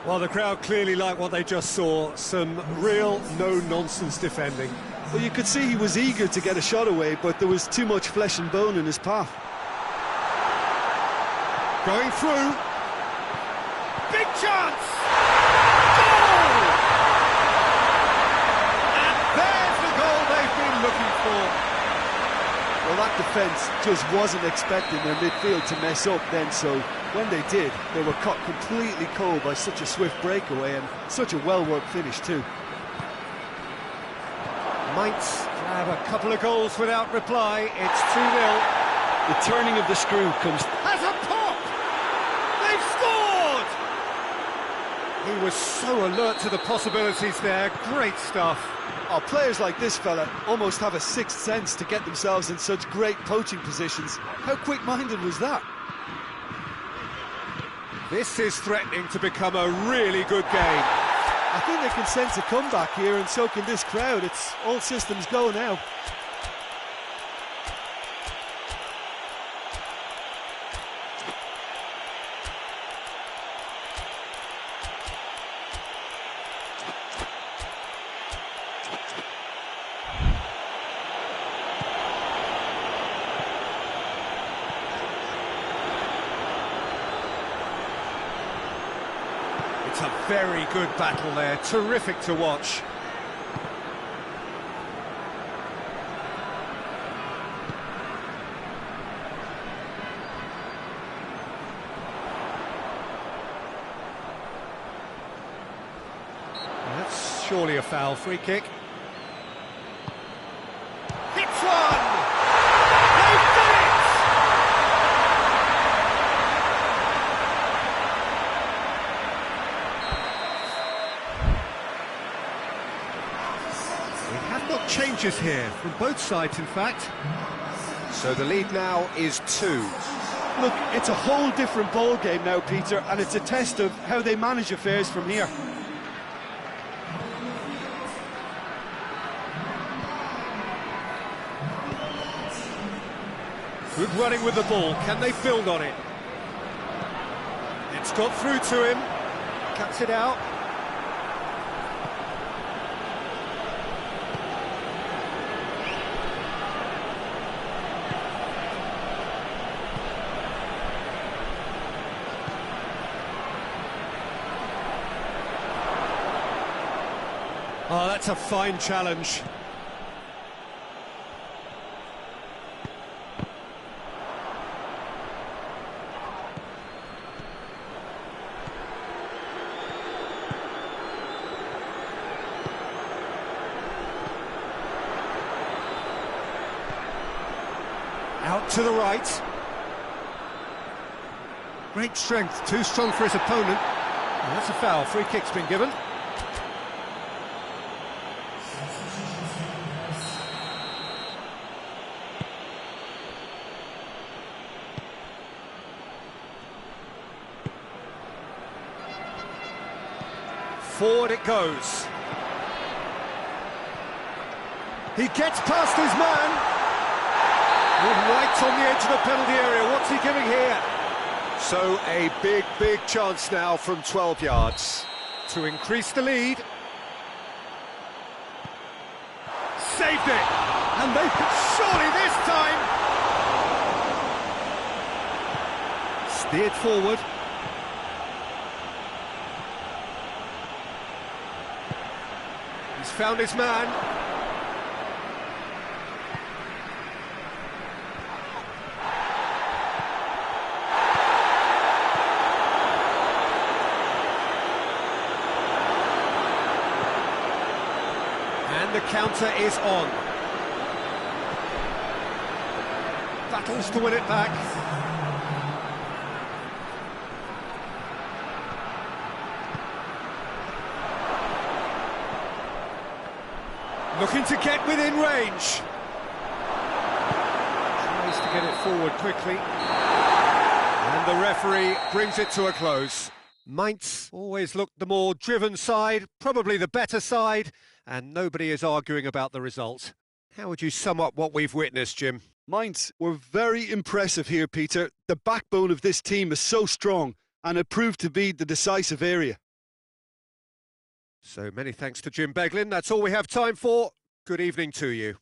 Well, the crowd clearly like what they just saw. Some real no-nonsense defending. Well, you could see he was eager to get a shot away, but there was too much flesh and bone in his path. Going through. Big chance! There's the goal they've been looking for. Well, that defence just wasn't expecting their midfield to mess up then, so when they did, they were caught completely cold by such a swift breakaway and such a well-worked finish too. Mainz grab a couple of goals without reply. It's 2-0. The turning of the screw comes... Has a pop! They've scored! He was so alert to the possibilities there. Great stuff. Oh, players like this fella almost have a sixth sense to get themselves in such great poaching positions. How quick-minded was that? This is threatening to become a really good game. I think they can sense a comeback here, and so can this crowd. It's all systems go now. It's a very good battle there, terrific to watch. That's surely a foul. Free kick. Hits one! They've done it! We have got changes here, from both sides in fact. So the lead now is 2. Look, it's a whole different ball game now, Peter, and it's a test of how they manage affairs from here. Good running with the ball, can they build on it? It's got through to him, cuts it out. Oh, that's a fine challenge. Out to the right. Great strength, too strong for his opponent. And that's a foul, free kick's been given. Forward it goes. He gets past his man. Right on the edge of the penalty area. What's he giving here? So a big chance now from 12 yards to increase the lead. Saved it. And they could surely this time. Steered forward. He's found his man. counter is on. Battles to win it back. Looking to get within range. Tries to get it forward quickly. And the referee brings it to a close. Mainz always looked the more driven side, probably the better side, and nobody is arguing about the result. How would you sum up what we've witnessed, Jim? Mainz were very impressive here, Peter. The backbone of this team is so strong, and it proved to be the decisive area. So many thanks to Jim Beglin. That's all we have time for. Good evening to you.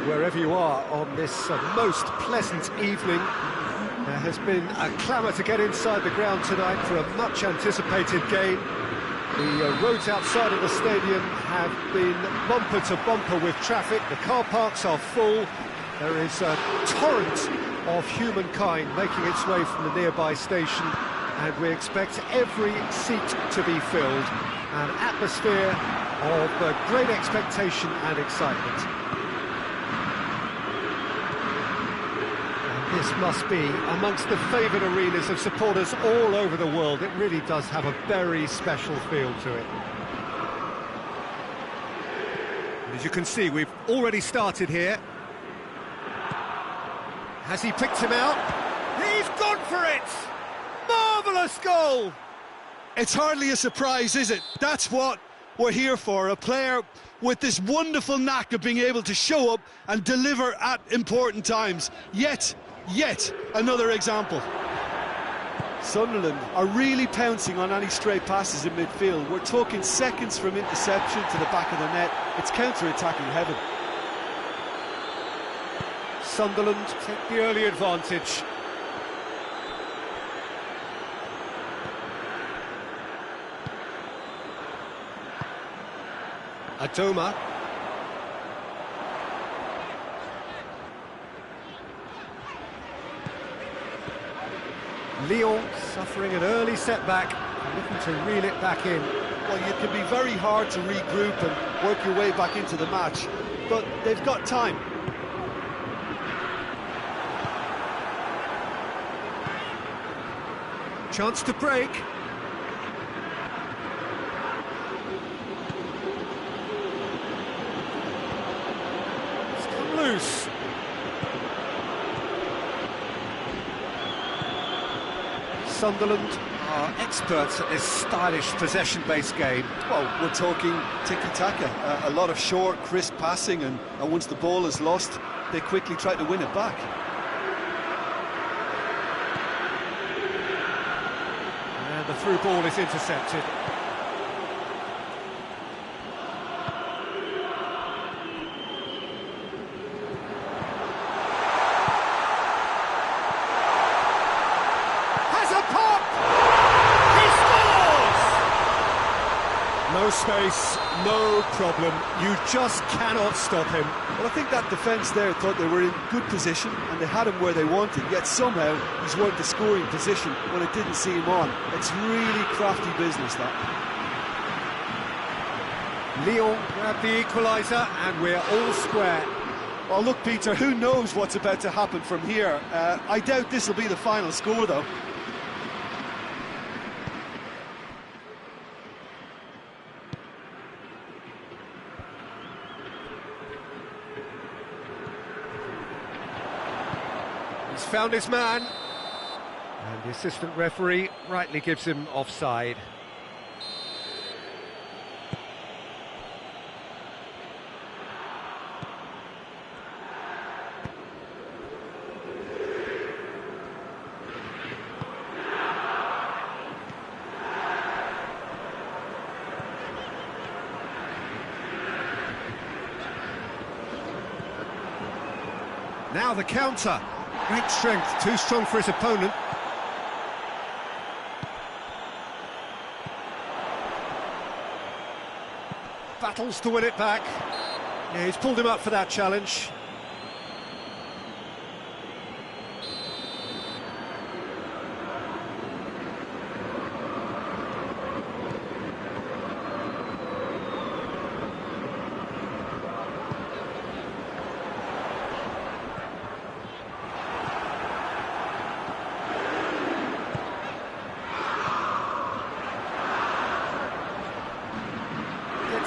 Wherever you are on this most pleasant evening, there has been a clamour to get inside the ground tonight for a much-anticipated game. The roads outside of the stadium have been bumper to bumper with traffic. The car parks are full. There is a torrent of humankind making its way from the nearby station, and we expect every seat to be filled. An atmosphere of great expectation and excitement. This must be amongst the favoured arenas of supporters all over the world. It really does have a very special feel to it. As you can see, we've already started here. Has he picked him out? He's gone for it! Marvellous goal! It's hardly a surprise, is it? That's what we're here for, a player with this wonderful knack of being able to show up and deliver at important times. Yet another example. Sunderland are really pouncing on any stray passes in midfield. We're talking seconds from interception to the back of the net. It's counter-attacking heaven. Sunderland take the early advantage. Adoma. Lyon suffering an early setback, looking to reel it back in. Well, it can be very hard to regroup and work your way back into the match, but they've got time. Chance to break. It's come loose. Sunderland are experts at this stylish possession-based game. Well, we're talking tiki-taka, a lot of short, crisp passing, and once the ball is lost, they quickly try to win it back. And the through ball is intercepted. No space, no problem. You just cannot stop him. Well, I think that defence there thought they were in good position and they had him where they wanted, yet somehow he's worked the scoring position when it didn't see him on. It's really crafty business, that. Lyon grabbed the equaliser and we're all square. Well, look, Peter, who knows what's about to happen from here? I doubt this will be the final score, though. He's found his man, and the assistant referee rightly gives him offside. Now the counter. Great strength, too strong for his opponent. Battles to win it back. Yeah, he's pulled him up for that challenge.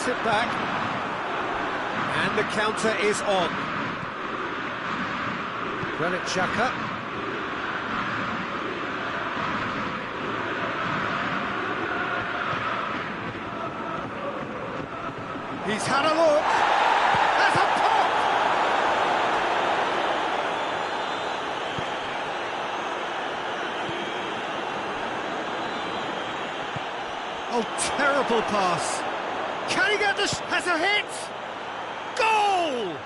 It back, and the counter is on. Granit Xhaka. He's had a look. There's a pop. Oh, terrible pass. Can he get this? Has a hit! Goal!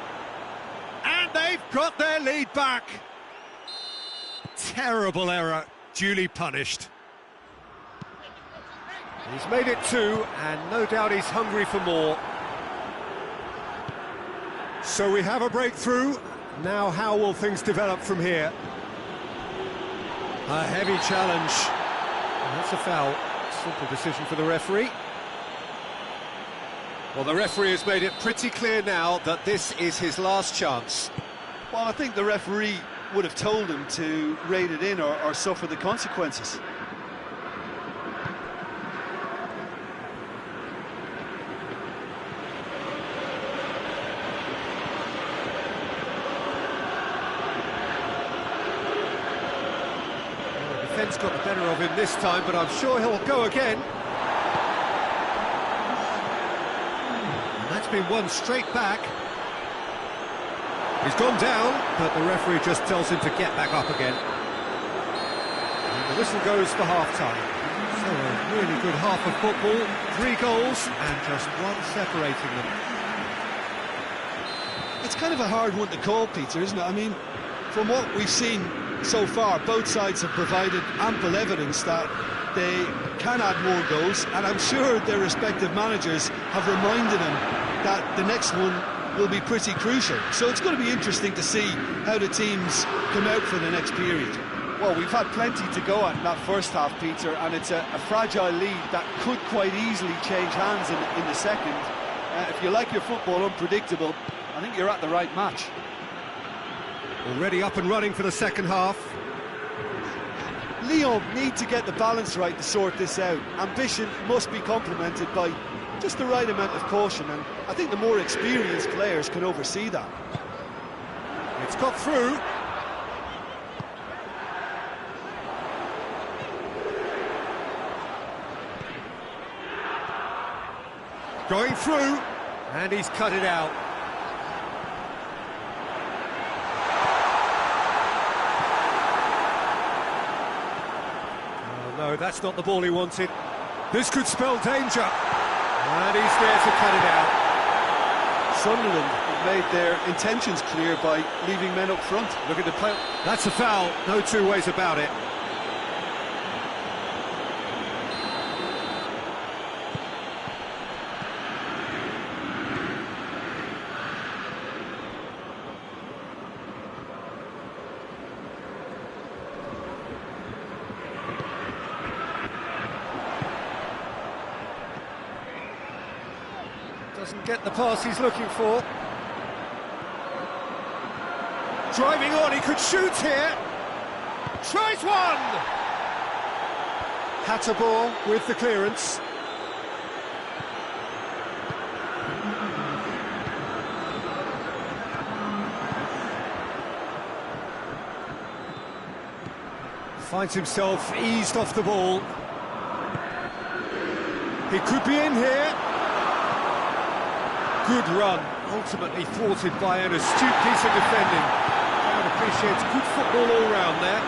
And they've got their lead back. Terrible error, duly punished. He's made it 2, and no doubt he's hungry for more. So we have a breakthrough. Now how will things develop from here? A heavy challenge. And that's a foul. Simple decision for the referee. Well, the referee has made it pretty clear now that this is his last chance. Well, I think the referee would have told him to rein it in or suffer the consequences. Well, the defence got the better of him this time, but I'm sure he'll go again. That's been won straight back. He's gone down, but the referee just tells him to get back up again. And the whistle goes for half-time. So a really good half of football, 3 goals, and just one separating them. It's kind of a hard one to call, Peter, isn't it? I mean, from what we've seen so far, both sides have provided ample evidence that they can add more goals, and I'm sure their respective managers have reminded them that the next one will be pretty crucial. So it's going to be interesting to see how the teams come out for the next period. Well, we've had plenty to go at in that first half, Peter, and it's a fragile lead that could quite easily change hands in the second. If you like your football unpredictable, I think you're at the right match. Already up and running for the second half. Lyon need to get the balance right to sort this out. Ambition must be complemented by just the right amount of caution, and I think the more experienced players can oversee that. It's got through. Going through, and he's cut it out. Oh, no, that's not the ball he wanted. This could spell danger. And he's there to cut it out. Sunderland have made their intentions clear by leaving men up front. Look at the play. That's a foul, no two ways about it. Doesn't get the pass he's looking for. Driving on, he could shoot here. Tries one! Hatterball with the clearance. Finds himself eased off the ball. He could be in here. Good run, ultimately thwarted by an astute piece of defending. Crowd appreciates good football all round there.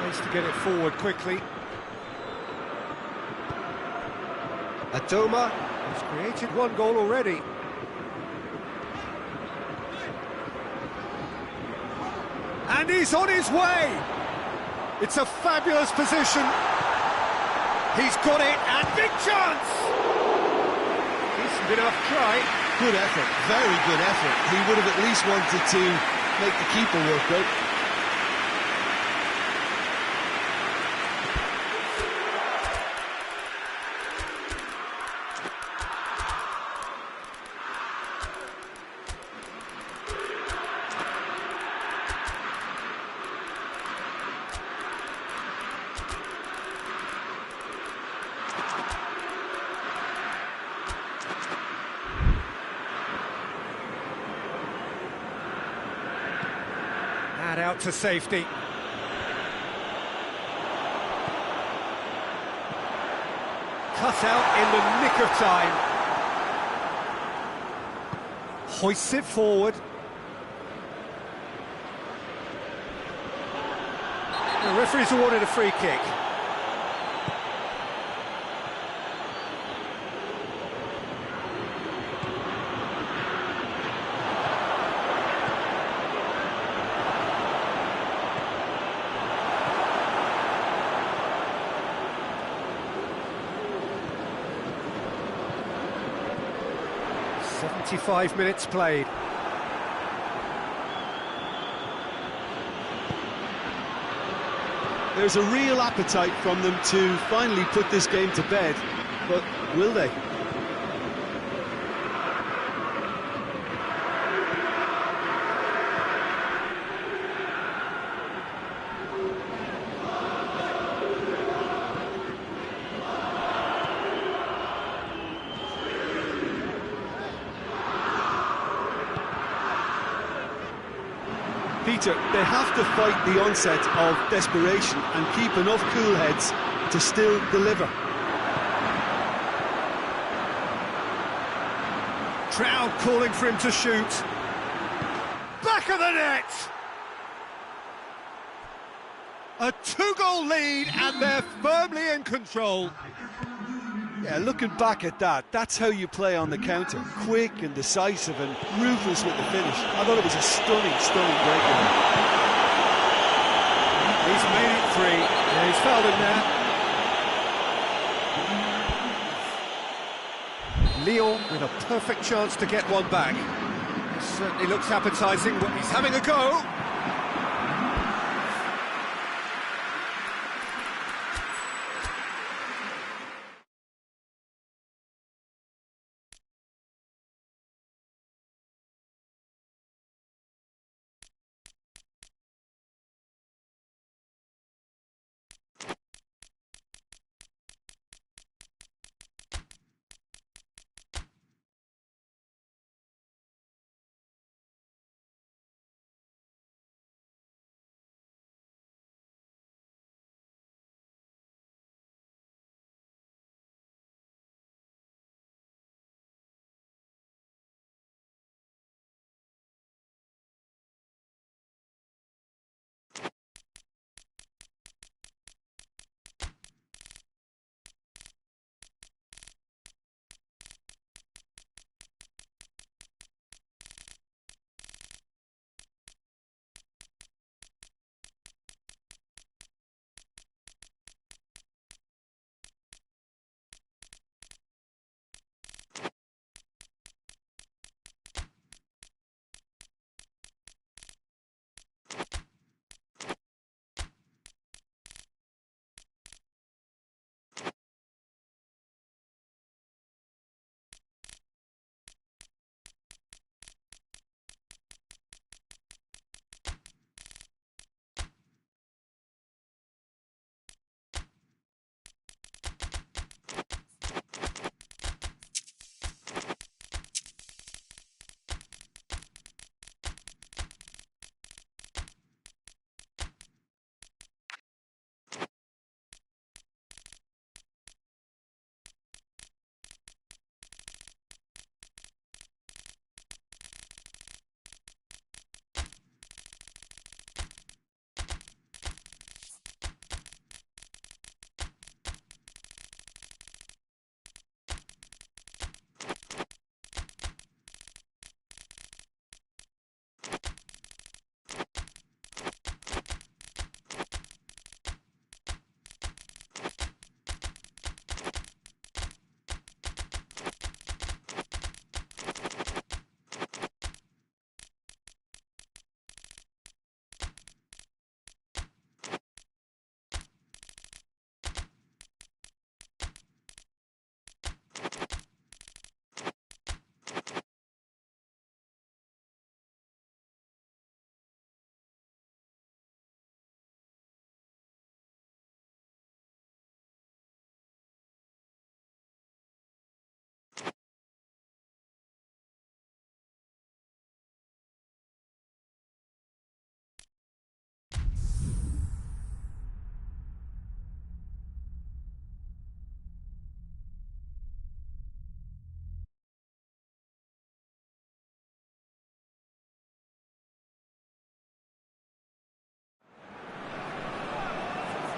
Tries to get it forward quickly. Adoma has created one goal already. And he's on his way! It's a fabulous position. He's got it, and big chance! Decent enough try. Good effort, very good effort. He would have at least wanted to make the keeper work out. And out to safety. Cut out in the nick of time. Hoists it forward. The referee's awarded a free kick. "75 minutes played. There's a real appetite from them to finally put this game to bed, but will they? Peter, they have to fight the onset of desperation and keep enough cool heads to still deliver. Crowd calling for him to shoot. Back of the net! A two-goal lead, and they're firmly in control. Yeah, looking back at that, that's how you play on the counter. Quick and decisive and ruthless with the finish. I thought it was a stunning, stunning breakaway. He's made it three. Yeah, he's fouled him there. Lyon with a perfect chance to get one back. This certainly looks appetising, but he's having a go.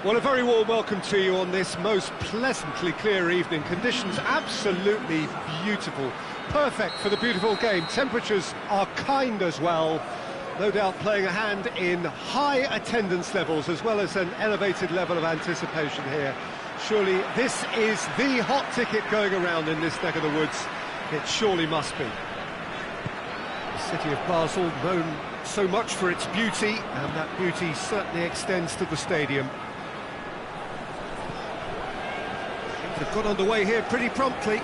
Well, a very warm welcome to you on this most pleasantly clear evening. Conditions absolutely beautiful. Perfect for the beautiful game. Temperatures are kind as well. No doubt playing a hand in high attendance levels as well as an elevated level of anticipation here. Surely this is the hot ticket going around in this neck of the woods. It surely must be. The city of Basel, known so much for its beauty, and that beauty certainly extends to the stadium. They've got underway here pretty promptly.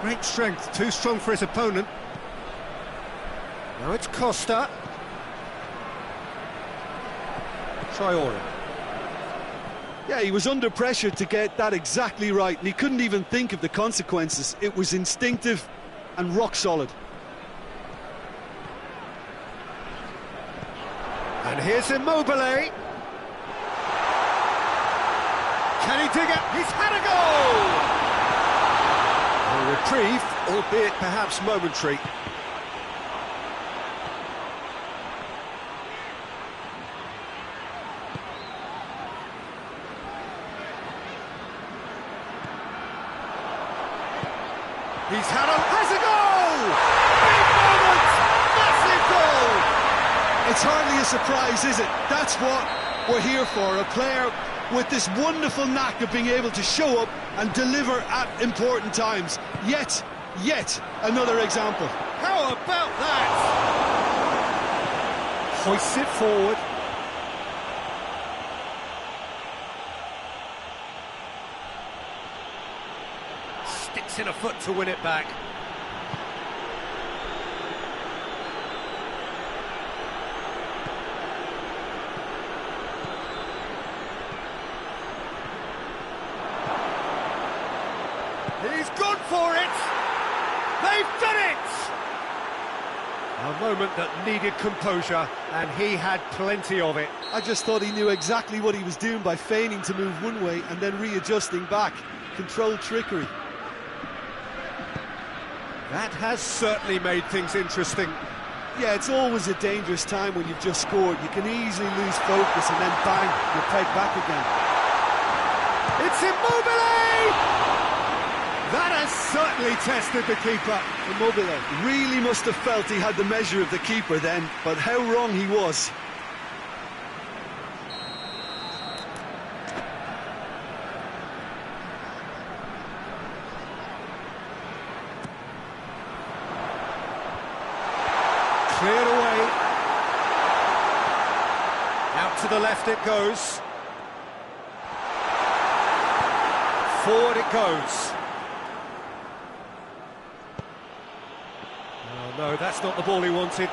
Great strength, too strong for his opponent. Now it's Costa. Traore. Yeah, he was under pressure to get that exactly right, and he couldn't even think of the consequences. It was instinctive and rock solid. And here's Immobile. Can he dig it? He's had a goal! A reprieve, albeit perhaps momentary. Has a goal! Big moment! Massive goal! It's hardly a surprise, is it? That's what we're here for, a player with this wonderful knack of being able to show up and deliver at important times. Yet another example. How about that? Hoists it forward. Sticks in a foot to win it back. He's gone for it! They've done it! A moment that needed composure, and he had plenty of it. I just thought he knew exactly what he was doing by feigning to move one way and then readjusting back. Controlled trickery. That has certainly made things interesting. Yeah, it's always a dangerous time when you've just scored. You can easily lose focus and then bang, you're pegged back again. It's Immobile! That has certainly tested the keeper. Immobile really must have felt he had the measure of the keeper then, but how wrong he was. Cleared away. Out to the left it goes. Forward it goes. Oh no, that's not the ball he wanted.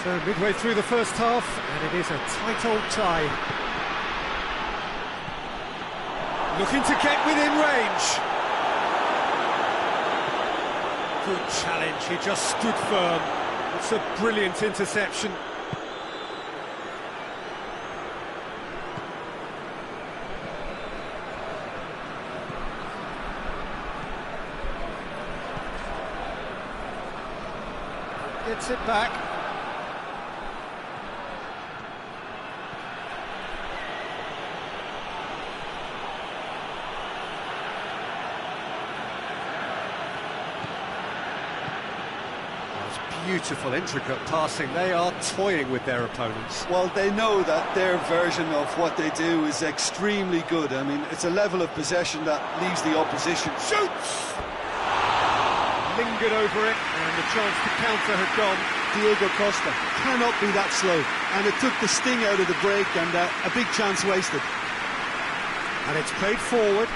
So midway through the first half, and it is a tight old tie. Looking to get within range. Good challenge, he just stood firm. It's a brilliant interception. Gets it back. Beautiful, intricate passing. They are toying with their opponents. Well, they know that their version of what they do is extremely good. I mean, it's a level of possession that leaves the opposition. Shoots! Lingered over it, and the chance to counter had gone. Diego Costa cannot be that slow, and it took the sting out of the break, and a big chance wasted. And it's played forward.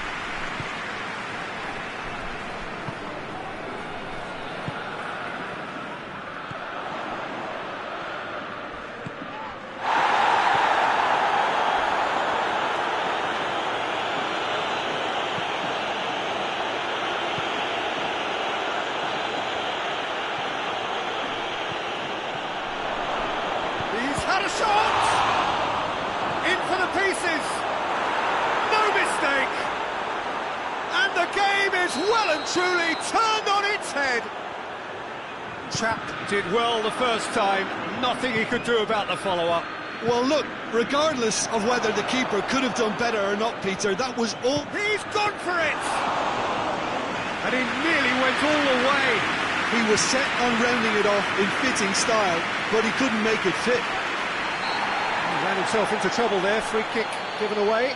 Had a shot! In for the pieces! No mistake! is well and truly turned on its head. Chap did well the first time, nothing he could do about the follow-up. Well, look, regardless of whether the keeper could have done better or not, Peter, that was all... He's gone for it! And he nearly went all the way. He was set on rounding it off in fitting style, but he couldn't make it fit. He ran himself into trouble there, free kick given away.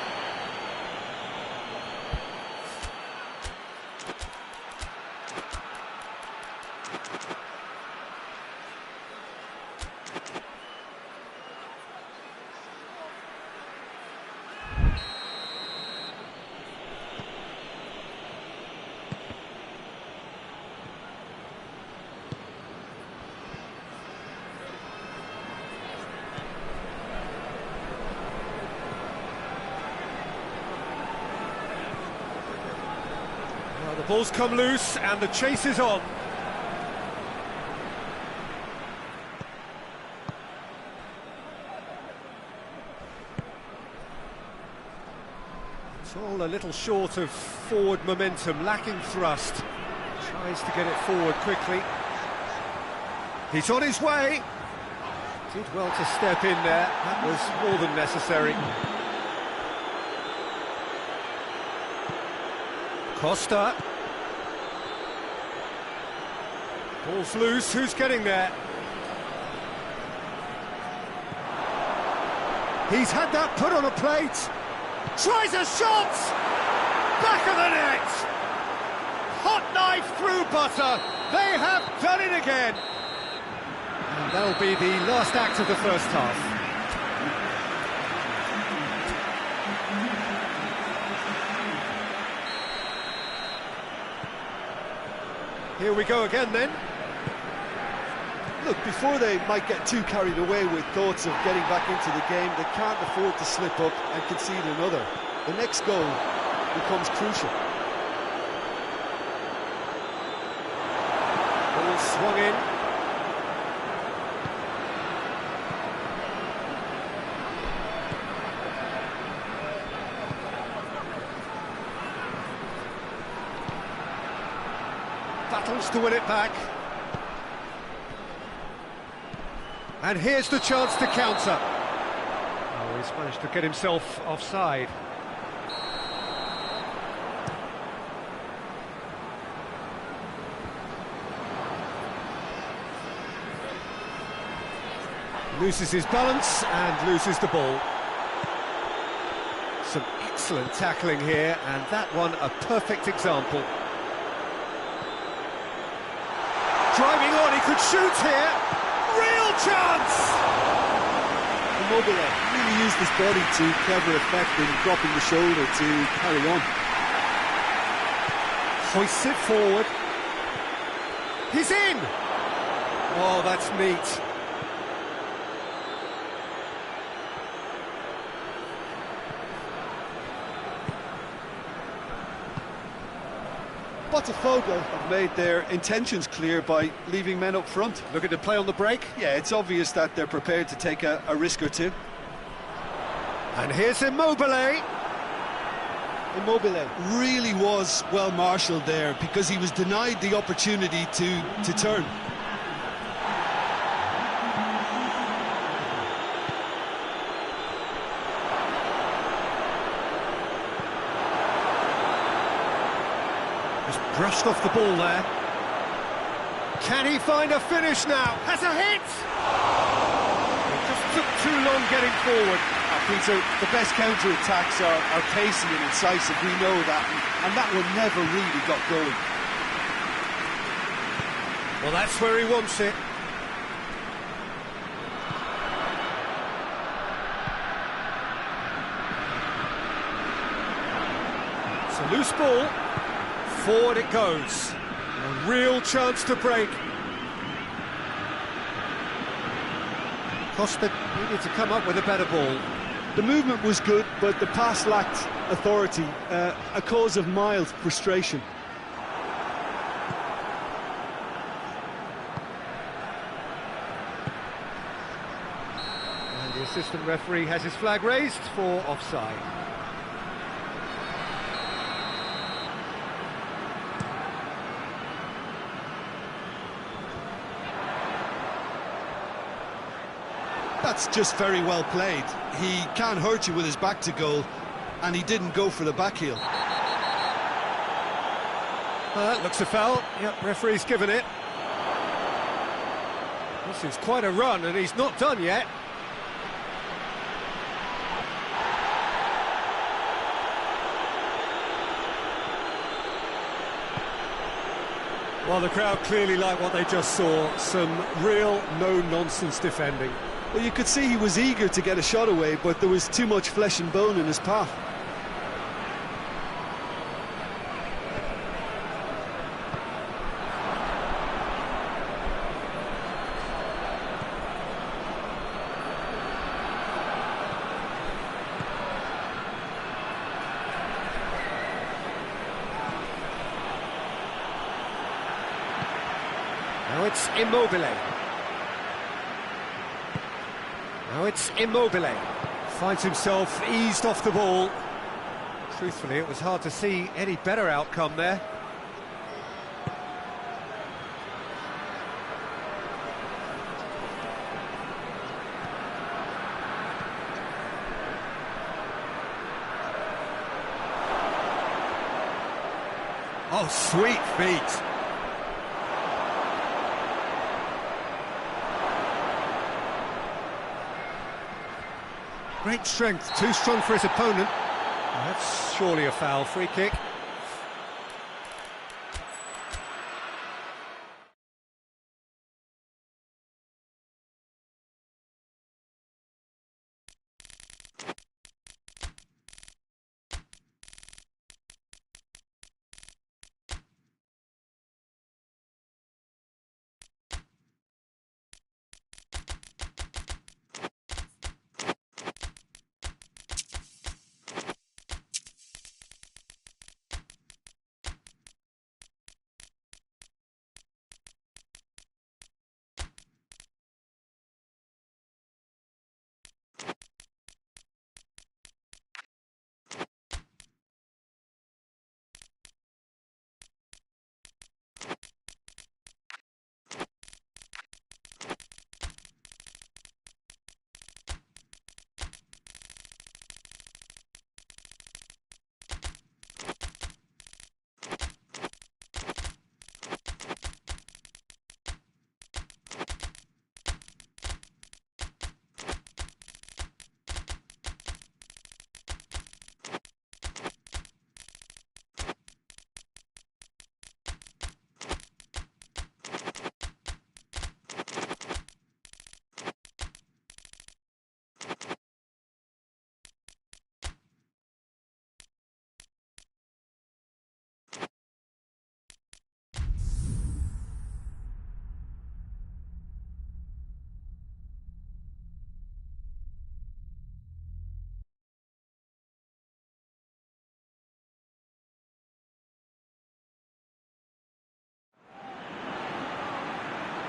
The ball's come loose and the chase is on. It's all a little short of forward momentum, lacking thrust. Tries to get it forward quickly. He's on his way. Did well to step in there. That was more than necessary. Costa. Ball's loose, who's getting there? He's had that put on a plate. Tries a shot! Back of the net! Hot knife through butter. They have done it again. And that'll be the last act of the first half. Here we go again then. Look, before they might get too carried away with thoughts of getting back into the game, they can't afford to slip up and concede another. The next goal becomes crucial. Ball swung in. Battles to win it back. And here's the chance to counter. Oh, he's managed to get himself offside. Loses his balance and loses the ball. Some excellent tackling here, and that one a perfect example. Driving on, he could shoot here. Real chance! Immobile really used his body to clever effect in dropping the shoulder to carry on. Hoists it forward. He's in! Oh, that's neat. Botafogo have made their intentions clear by leaving men up front. Looking to play on the break. Yeah, it's obvious that they're prepared to take a risk or two. And here's Immobile. Immobile really was well marshalled there because he was denied the opportunity to turn. Just brushed off the ball there. Can he find a finish now? Has a hit! It just took too long getting forward. Peter, the best counter-attacks are pacey and incisive, we know that, and that one never really got going. Well, that's where he wants it. It's a loose ball. Forward it goes. A real chance to break. Costa needed to come up with a better ball. The movement was good, but the pass lacked authority, a cause of mild frustration. And the assistant referee has his flag raised for offside. It's just very well played. He can't hurt you with his back to goal, and he didn't go for the back heel. That looks a foul. Yep, referee's given it. This is quite a run, and he's not done yet. Well, the crowd clearly like what they just saw. Some real no-nonsense defending. Well, you could see he was eager to get a shot away, but there was too much flesh and bone in his path. Now it's Immobile. Now it's Immobile. Finds himself eased off the ball. Truthfully, it was hard to see any better outcome there. Oh, sweet feet. Great strength, too strong for his opponent. Well, that's surely a foul. Free kick.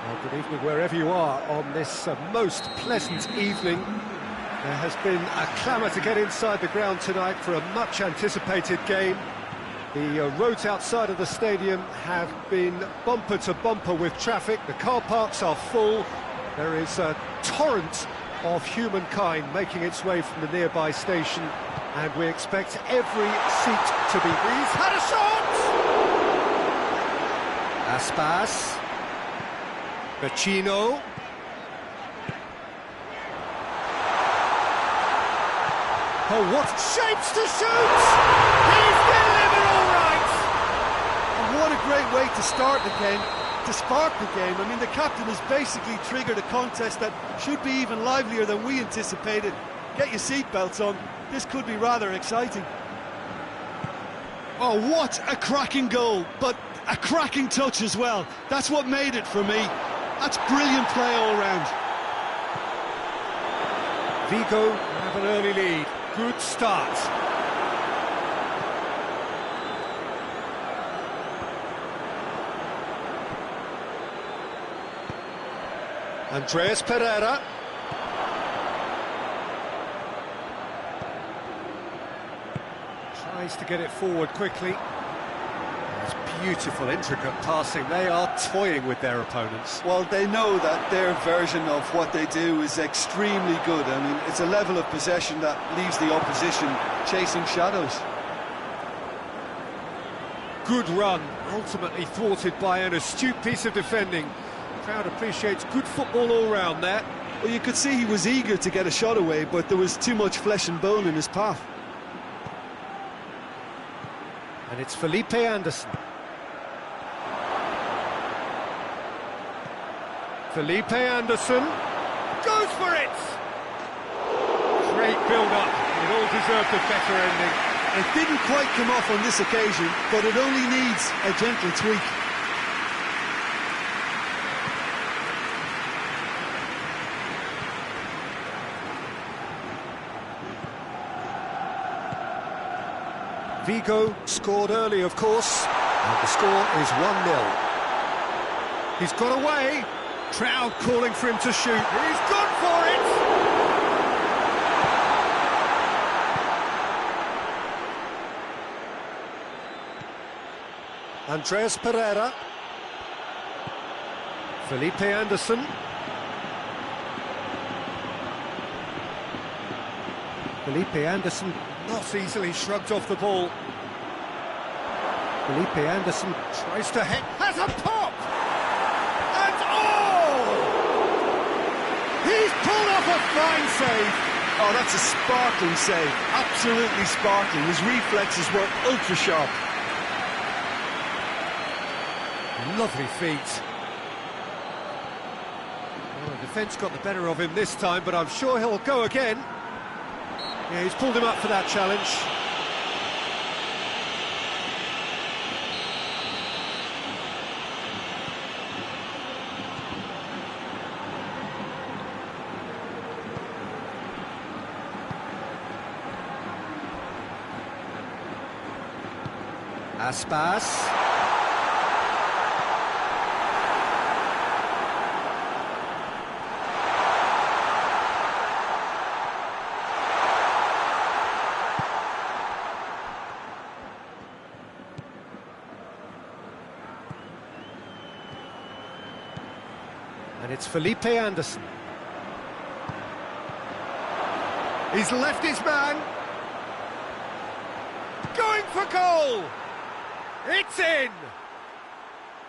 Well, good evening wherever you are on this most pleasant evening. There has been a clamour to get inside the ground tonight for a much-anticipated game. The roads outside of the stadium have been bumper to bumper with traffic. The car parks are full. There is a torrent of humankind making its way from the nearby station, and we expect every seat to be... He's had a shot! Aspas. Vecino. Oh, what shapes to shoot! He's delivered all right! And what a great way to start the game, to spark the game. I mean, the captain has basically triggered a contest that should be even livelier than we anticipated. Get your seatbelts on, this could be rather exciting. Oh, what a cracking goal, but a cracking touch as well. That's what made it for me. That's brilliant play all round. Vigo have an early lead. Good start. Andreas Pereira. Tries to get it forward quickly. It's beautiful, intricate passing. They are toying with their opponents. Well, they know that their version of what they do is extremely good. I mean, it's a level of possession that leaves the opposition chasing shadows. Good run, ultimately thwarted by an astute piece of defending. The crowd appreciates good football all round there. Well, you could see he was eager to get a shot away, but there was too much flesh and bone in his path. And it's Felipe Anderson. Felipe Anderson goes for it! Great build-up, it all deserved a better ending. It didn't quite come off on this occasion, but it only needs a gentle tweak. Vigo scored early, of course, and the score is 1-0. He's got away. Crowd calling for him to shoot. He's gone for it! Andreas Pereira. Felipe Anderson. Felipe Anderson not easily shrugged off the ball. Felipe Anderson tries to hit, has a pop! And he's pulled off a fine save! Oh, that's a sparkling save, absolutely sparkling. His reflexes were ultra sharp. Lovely feet. Well, the defence got the better of him this time, but I'm sure he'll go again. Yeah, he's pulled him up for that challenge. Aspas. And it's Felipe Anderson. He's left his man. Going for goal! It's in!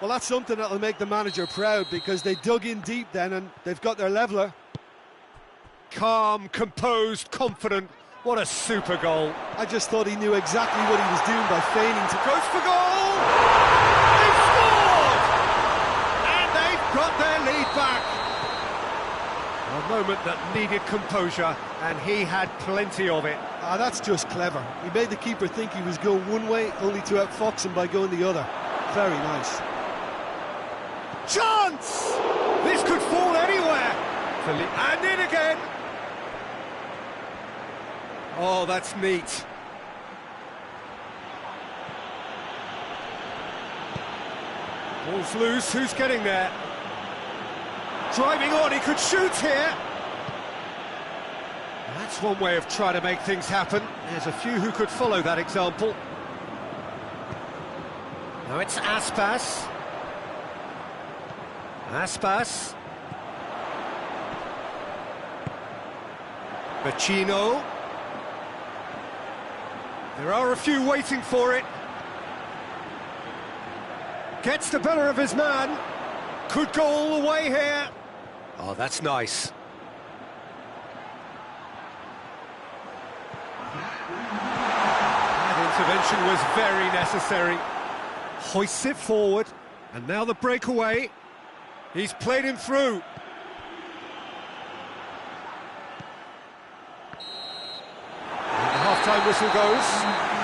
Well, that's something that'll make the manager proud, because they dug in deep then and they've got their leveller. Calm, composed, confident. What a super goal. I just thought he knew exactly what he was doing by feigning to... Goes for goal! They've scored! And they've got their lead back. A moment that needed composure, and he had plenty of it. Ah, that's just clever. He made the keeper think he was going one way, only to outfox him by going the other. Very nice. Chance! This could fall anywhere. And in again. Oh, that's neat. Ball's loose, who's getting there? Driving on, he could shoot here. That's one way of trying to make things happen. There's a few who could follow that example. Now it's Aspas. Aspas. Vecino. There are a few waiting for it. Gets the better of his man. Could go all the way here. Oh, that's nice. That intervention was very necessary. Hoists it forward, and now the breakaway. He's played him through. And the half-time whistle goes.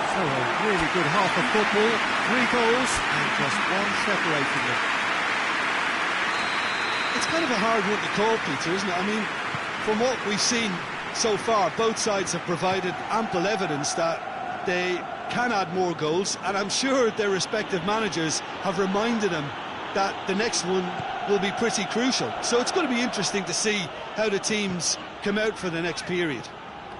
So a really good half of football. 3 goals and just one separating them. It's kind of a hard one to call, Peter, isn't it? I mean, from what we've seen so far, both sides have provided ample evidence that they can add more goals, and I'm sure their respective managers have reminded them that the next one will be pretty crucial. So it's going to be interesting to see how the teams come out for the next period.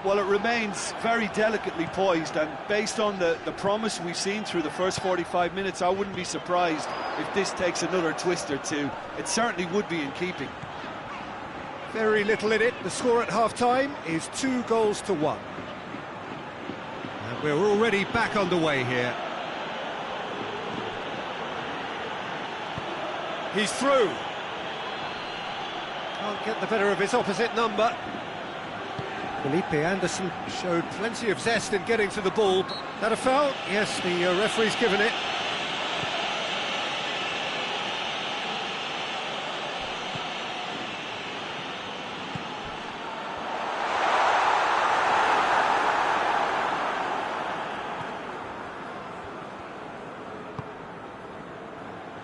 Well, it remains very delicately poised, and based on the promise we've seen through the first 45 minutes, I wouldn't be surprised if this takes another twist or two. It certainly would be in keeping. Very little in it. The score at half-time is 2-1. And we're already back underway here. He's through. Can't get the better of his opposite number. Felipe Anderson showed plenty of zest in getting to the ball. That a foul? Yes, the referee's given it.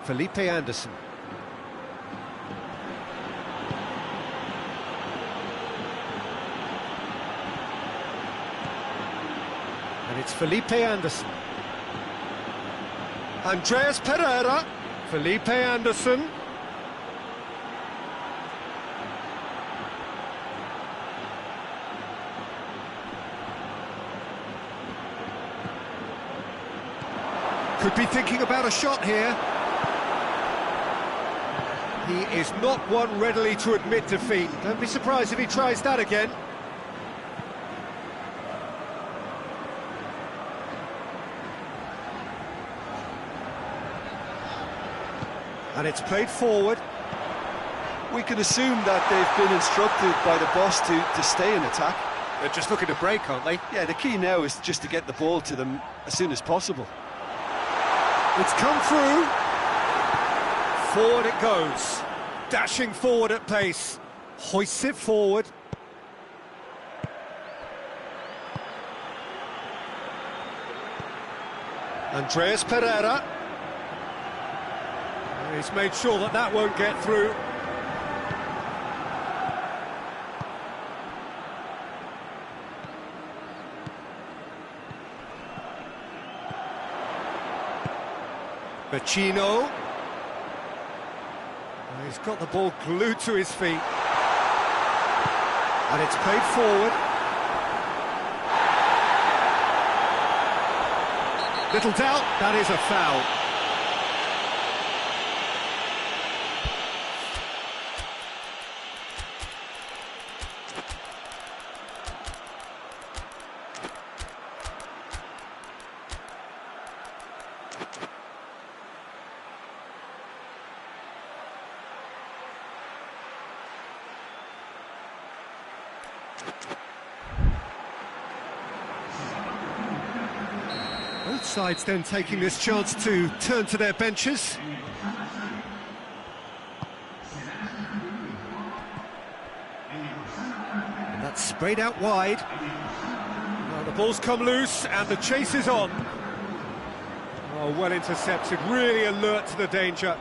Felipe Anderson. And it's Felipe Anderson. Andreas Pereira. Felipe Anderson. Could be thinking about a shot here. He is not one readily to admit defeat. Don't be surprised if he tries that again. And it's played forward. We can assume that they've been instructed by the boss to stay in attack. They're just looking to break, aren't they? Yeah, the key now is just to get the ball to them as soon as possible. It's come through. Forward it goes. Dashing forward at pace. Hoists it forward. Andreas Pereira. He's made sure that that won't get through. Vecino. He's got the ball glued to his feet. And it's played forward. Little doubt, that is a foul. Both sides then taking this chance to turn to their benches. And that's sprayed out wide. Now the ball's come loose and the chase is on. Oh, well intercepted, really alert to the danger.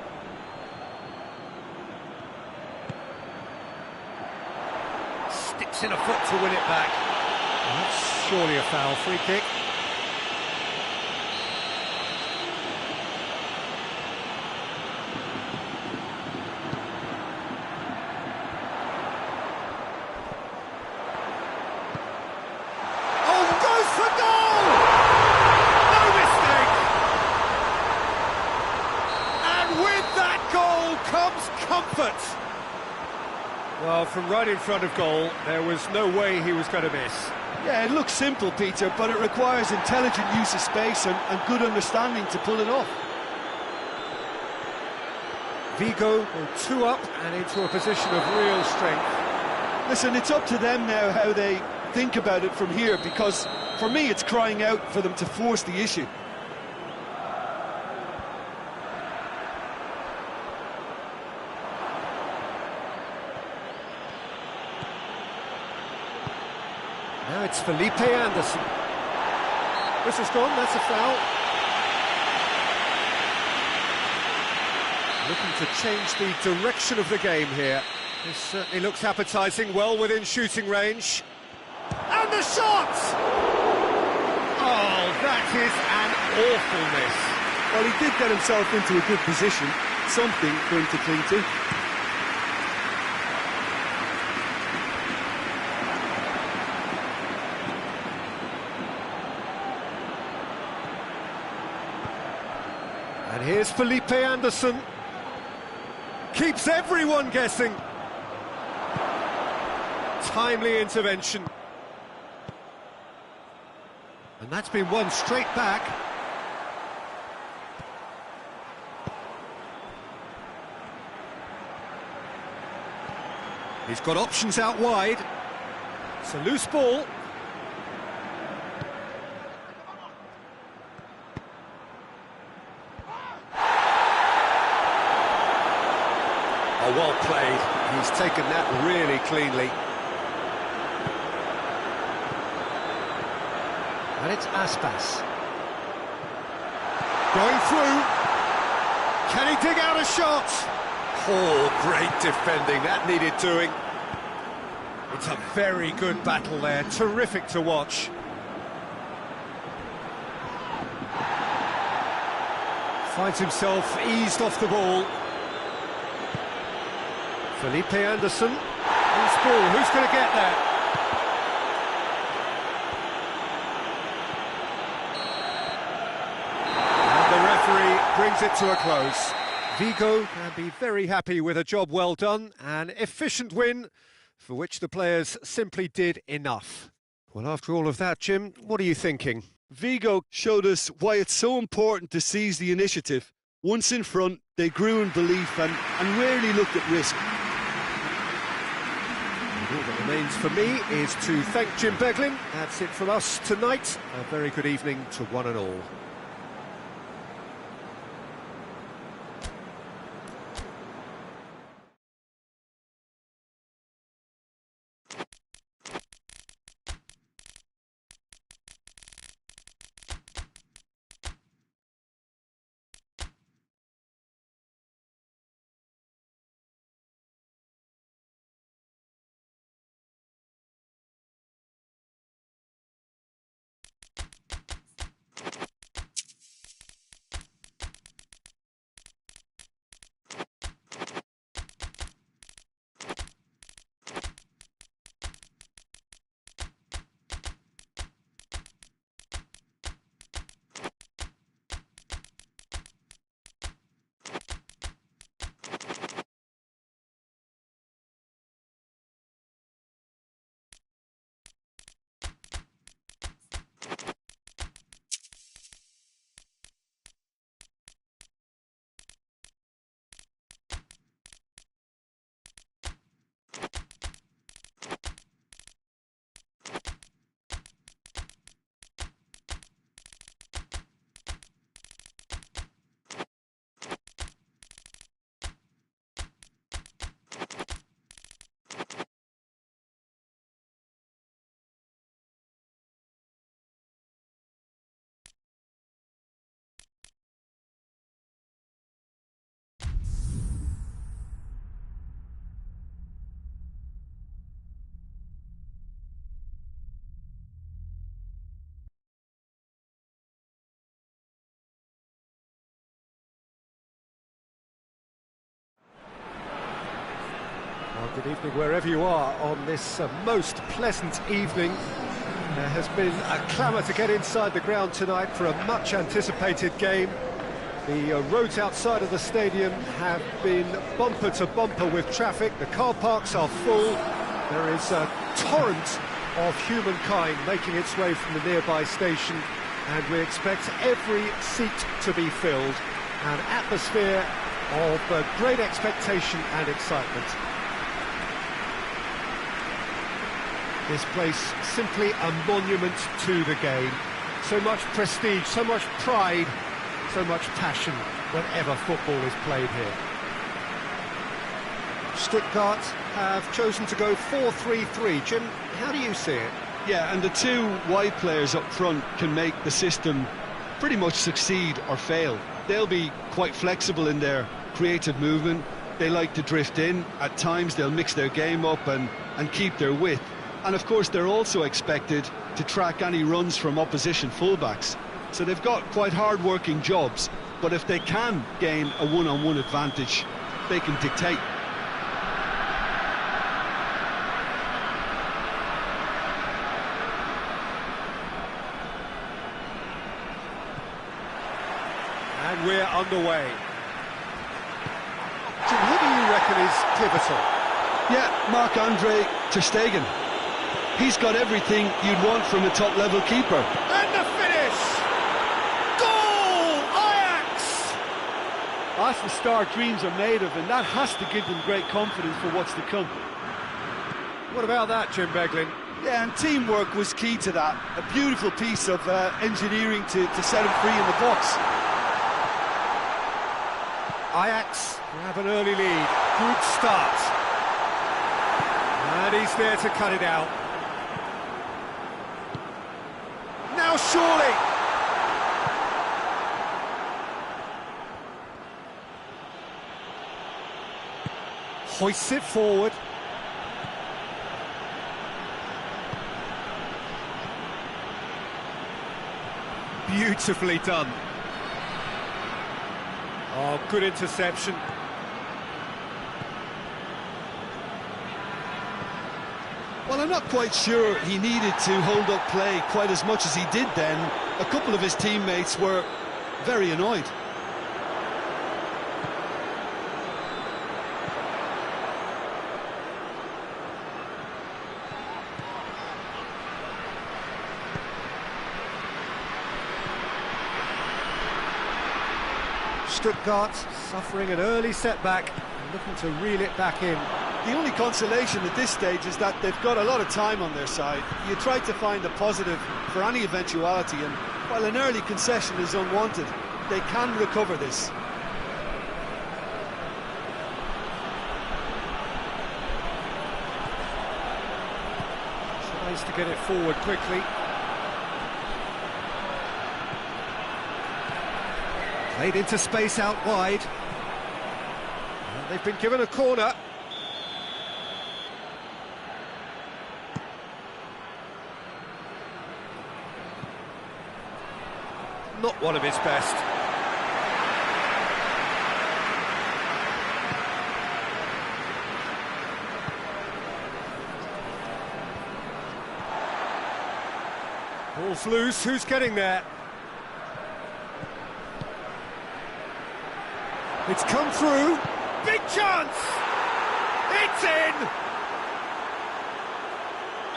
Sticks in a foot to win it back. Well, that's surely a foul. Free kick. Comfort. Well, from right in front of goal, there was no way he was going to miss. Yeah, it looks simple, Peter, but it requires intelligent use of space and good understanding to pull it off. Vigo go 2 up and into a position of real strength. Listen, it's up to them now how they think about it from here, because for me it's crying out for them to force the issue. Now it's Felipe Anderson. This is gone, that's a foul. Looking to change the direction of the game here. This certainly looks appetising, well within shooting range. And the shot! Oh, that is an awful miss. Well, he did get himself into a good position, something for him to cling to. And here's Felipe Anderson. Keeps everyone guessing. Timely intervention. And that's been won straight back. He's got options out wide. It's a loose ball. Oh, well played. He's taken that really cleanly. And it's Aspas. Going through. Can he dig out a shot? Oh, great defending. That needed doing. It's a very good battle there. Terrific to watch. Finds himself eased off the ball. Felipe Anderson. Loose ball. Who's going to get there? Brings it to a close. Vigo can be very happy with a job well done, an efficient win for which the players simply did enough. Well, after all of that, Jim, what are you thinking? Vigo showed us why it's so important to seize the initiative. Once in front, they grew in belief and rarely looked at risk. All that remains for me is to thank Jim Beglin. That's it from us tonight. A very good evening to one and all. Well, good evening wherever you are on this most pleasant evening. There has been a clamour to get inside the ground tonight for a much-anticipated game. The roads outside of the stadium have been bumper to bumper with traffic. The car parks are full. There is a torrent of humankind making its way from the nearby station, and we expect every seat to be filled. An atmosphere of great expectation and excitement. This place simply a monument to the game. So much prestige, so much pride, so much passion whenever football is played here. Stuttgart have chosen to go 4-3-3. Jim, how do you see it? Yeah, and the two wide players up front can make the system pretty much succeed or fail. They'll be quite flexible in their creative movement. They like to drift in. At times they'll mix their game up and keep their width. And of course they're also expected to track any runs from opposition fullbacks. So they've got quite hard-working jobs, but if they can gain a one-on-one advantage, they can dictate. And we're underway. Jim, who do you reckon is pivotal? Yeah, Marc-Andre ter Stegen. He's got everything you'd want from a top-level keeper. And the finish! Goal! Ajax! That's the start dreams are made of, and that has to give them great confidence for what's to come. What about that, Jim Beglin? Yeah, and teamwork was key to that. A beautiful piece of engineering to set him free in the box. Ajax have an early lead. Good start. And he's there to cut it out. Now surely! Hoists it forward. Beautifully done. Oh, good interception. Well, I'm not quite sure he needed to hold up play quite as much as he did then. A couple of his teammates were very annoyed. Stuttgart suffering an early setback, looking to reel it back in. The only consolation at this stage is that they've got a lot of time on their side. You try to find a positive for any eventuality, and while an early concession is unwanted, they can recover this. Tries to get it forward quickly. Played into space out wide. And they've been given a corner. Not one of his best. Ball's loose, who's getting there? It's come through. Big chance! It's in!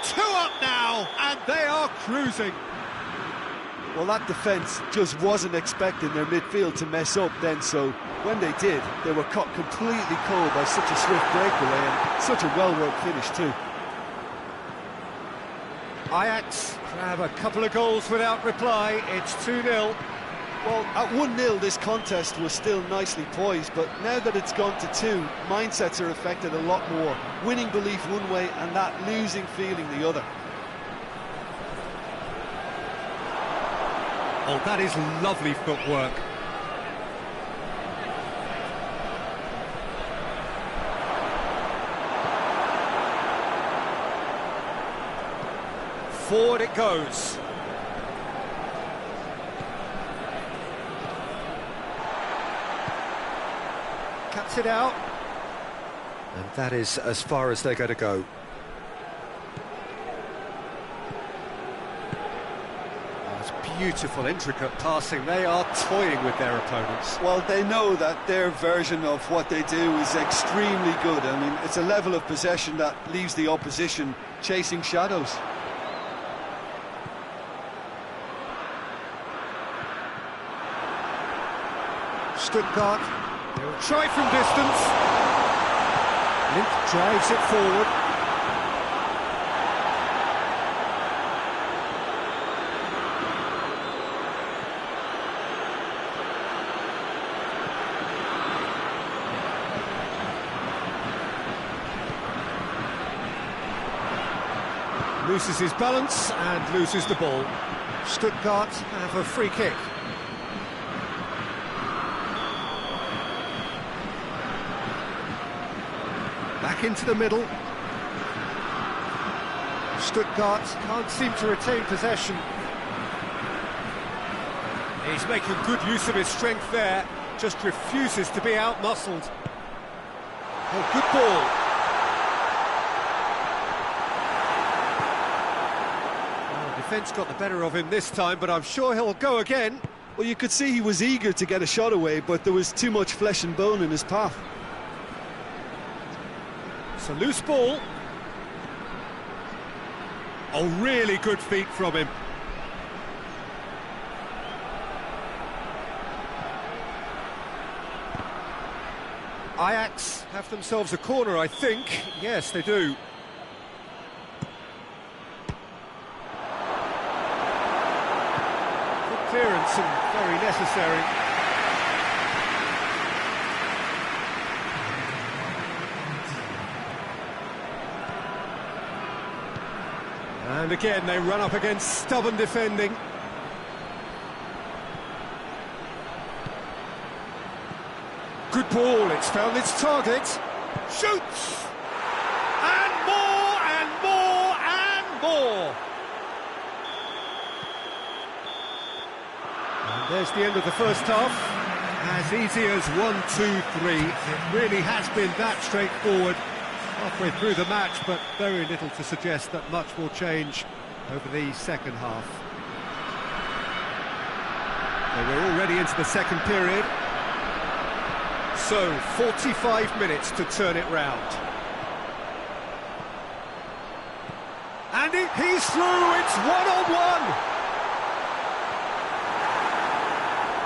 2 up now, and they are cruising. Well, that defence just wasn't expecting their midfield to mess up then, so when they did, they were caught completely cold by such a swift breakaway and such a well-worked finish too. Ajax have a couple of goals without reply. It's 2-0. Well, at 1-0 this contest was still nicely poised, but now that it's gone to 2, mindsets are affected a lot more. Winning belief one way and that losing feeling the other. Oh, that is lovely footwork. Forward it goes. Cuts it out. And that is as far as they're going to go. Beautiful, intricate passing. They are toying with their opponents. Well, they know that their version of what they do is extremely good. I mean, it's a level of possession that leaves the opposition chasing shadows. Stuttgart, they'll try from distance. Lint drives it forward. Loses his balance and loses the ball. Stuttgart have a free kick. Back into the middle. Stuttgart can't seem to retain possession. He's making good use of his strength there, just refuses to be out-muscled. Oh, good ball. Defence got the better of him this time, but I'm sure he'll go again. Well, you could see he was eager to get a shot away, but there was too much flesh and bone in his path. It's a loose ball. Oh, really good feet from him. Ajax have themselves a corner, I think. Yes, they do. Good clearance and very necessary. And again, they run up against stubborn defending. Good ball, it's found its target. Shoots! And more, and more, and more! And there's the end of the first half. As easy as 1, 2, 3. It really has been that straightforward. Halfway through the match, but very little to suggest that much will change over the second half. So we're already into the second period. So, 45 minutes to turn it round. And he's through, it's one-on-one!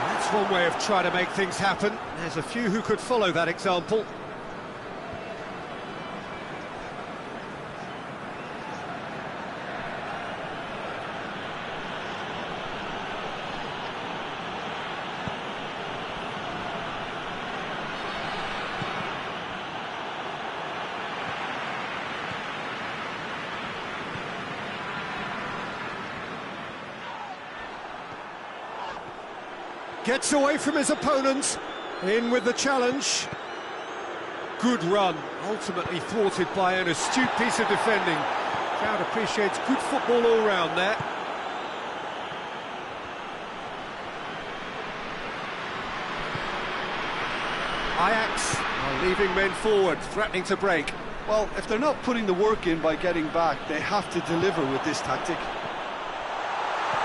That's one way of trying to make things happen. There's a few who could follow that example. Gets away from his opponent, in with the challenge. Good run, ultimately thwarted by an astute piece of defending. Crowd appreciates good football all round there. Ajax are leaving men forward, threatening to break. Well, if they're not putting the work in by getting back, they have to deliver with this tactic.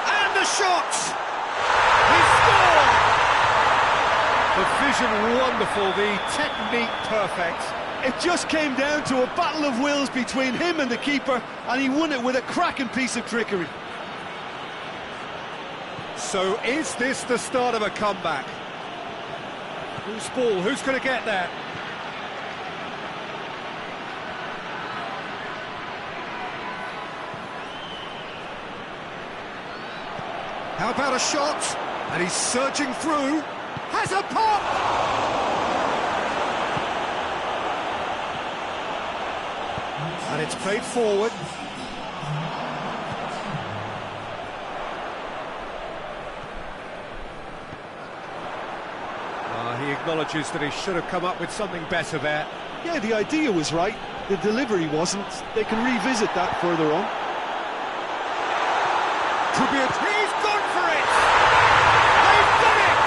And the shot! He scored! The vision wonderful, the technique perfect. It just came down to a battle of wills between him and the keeper, and he won it with a cracking piece of trickery. So is this the start of a comeback? Who's ball? Who's going to get there? How about a shot? And he's surging through. Has a pop! And it's played forward. He acknowledges that he should have come up with something better there. Yeah, the idea was right, the delivery wasn't. They can revisit that further on. Could be a... He's gone for it! They've done it!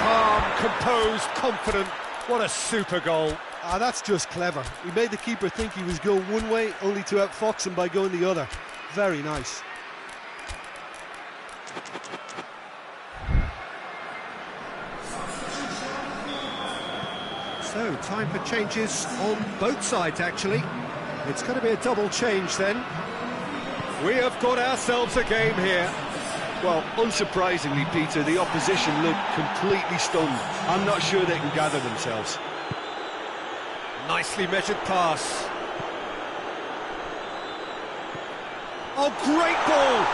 Calm, composed, confident. What a super goal. Ah, that's just clever. He made the keeper think he was going one way, only to outfox him by going the other. Very nice. So, time for changes on both sides, actually. It's going to be a double change, then. We have got ourselves a game here. Well, unsurprisingly, Peter, the opposition look completely stunned. I'm not sure they can gather themselves. Nicely measured pass. Oh, great ball!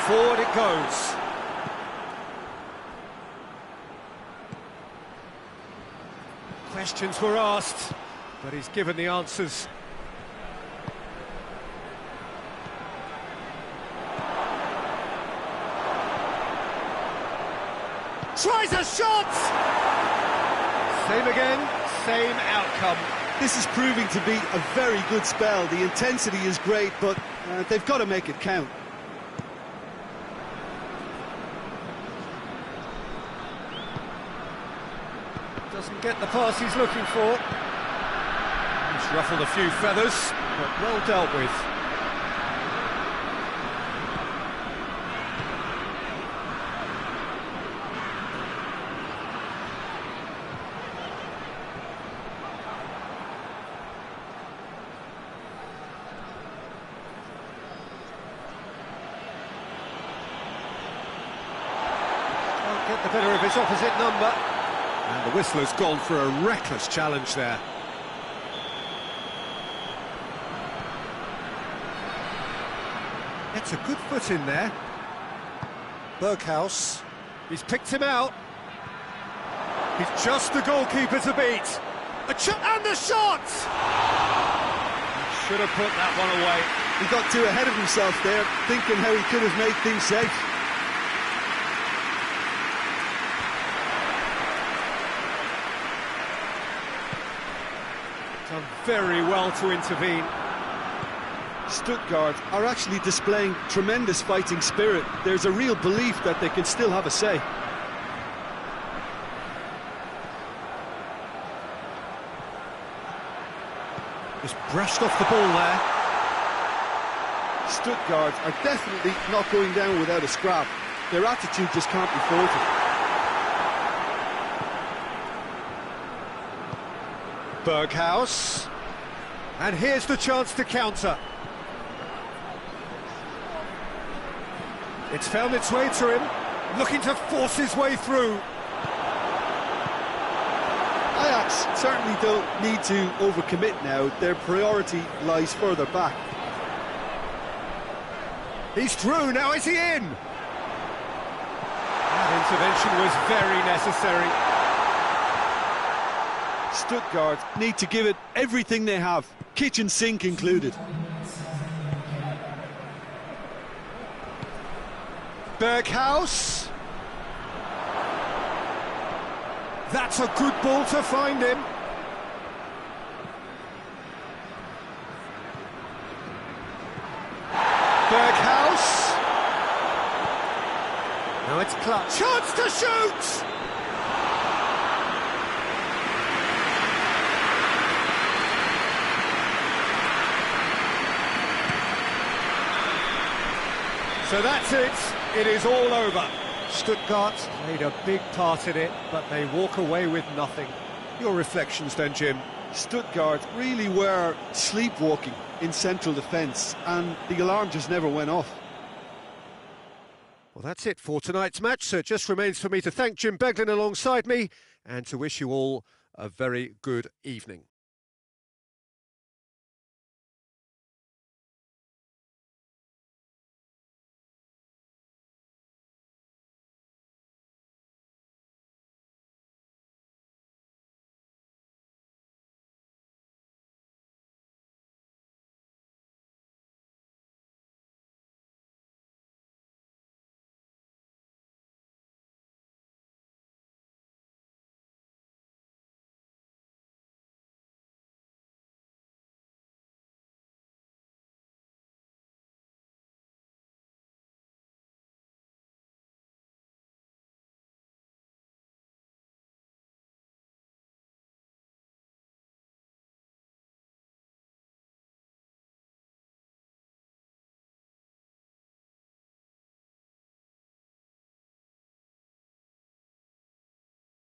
Forward it goes. Questions were asked, but he's given the answers. Tries a shot! Same again, same outcome. This is proving to be a very good spell. The intensity is great, but they've got to make it count. Doesn't get the pass he's looking for. He's ruffled a few feathers, but well dealt with. get the better of his opposite number. And the whistler's gone for a reckless challenge there. Gets a good foot in there. Berghaus. He's picked him out. He's just the goalkeeper to beat. And the shot! Should have put that one away. He got too ahead of himself there, thinking how he could have made things safe. Done very well to intervene. Stuttgart are actually displaying tremendous fighting spirit. There's a real belief that they can still have a say. Just brushed off the ball there. Stuttgart are definitely not going down without a scrap. Their attitude just can't be faulted. Berghaus. And here's the chance to counter. It's found its way to him, looking to force his way through. Ajax certainly don't need to overcommit now. Their priority lies further back. He's through, now is he in? That intervention was very necessary. Stuttgart need to give it everything they have, kitchen sink included. Berghaus. That's a good ball to find him. Berghaus. Now it's clutch. Chance to shoot! So that's it. It is all over. Stuttgart played a big part in it, but they walk away with nothing. Your reflections then, Jim? Stuttgart really were sleepwalking in central defence, and the alarm just never went off. Well, that's it for tonight's match, so it just remains for me to thank Jim Beglin alongside me and to wish you all a very good evening.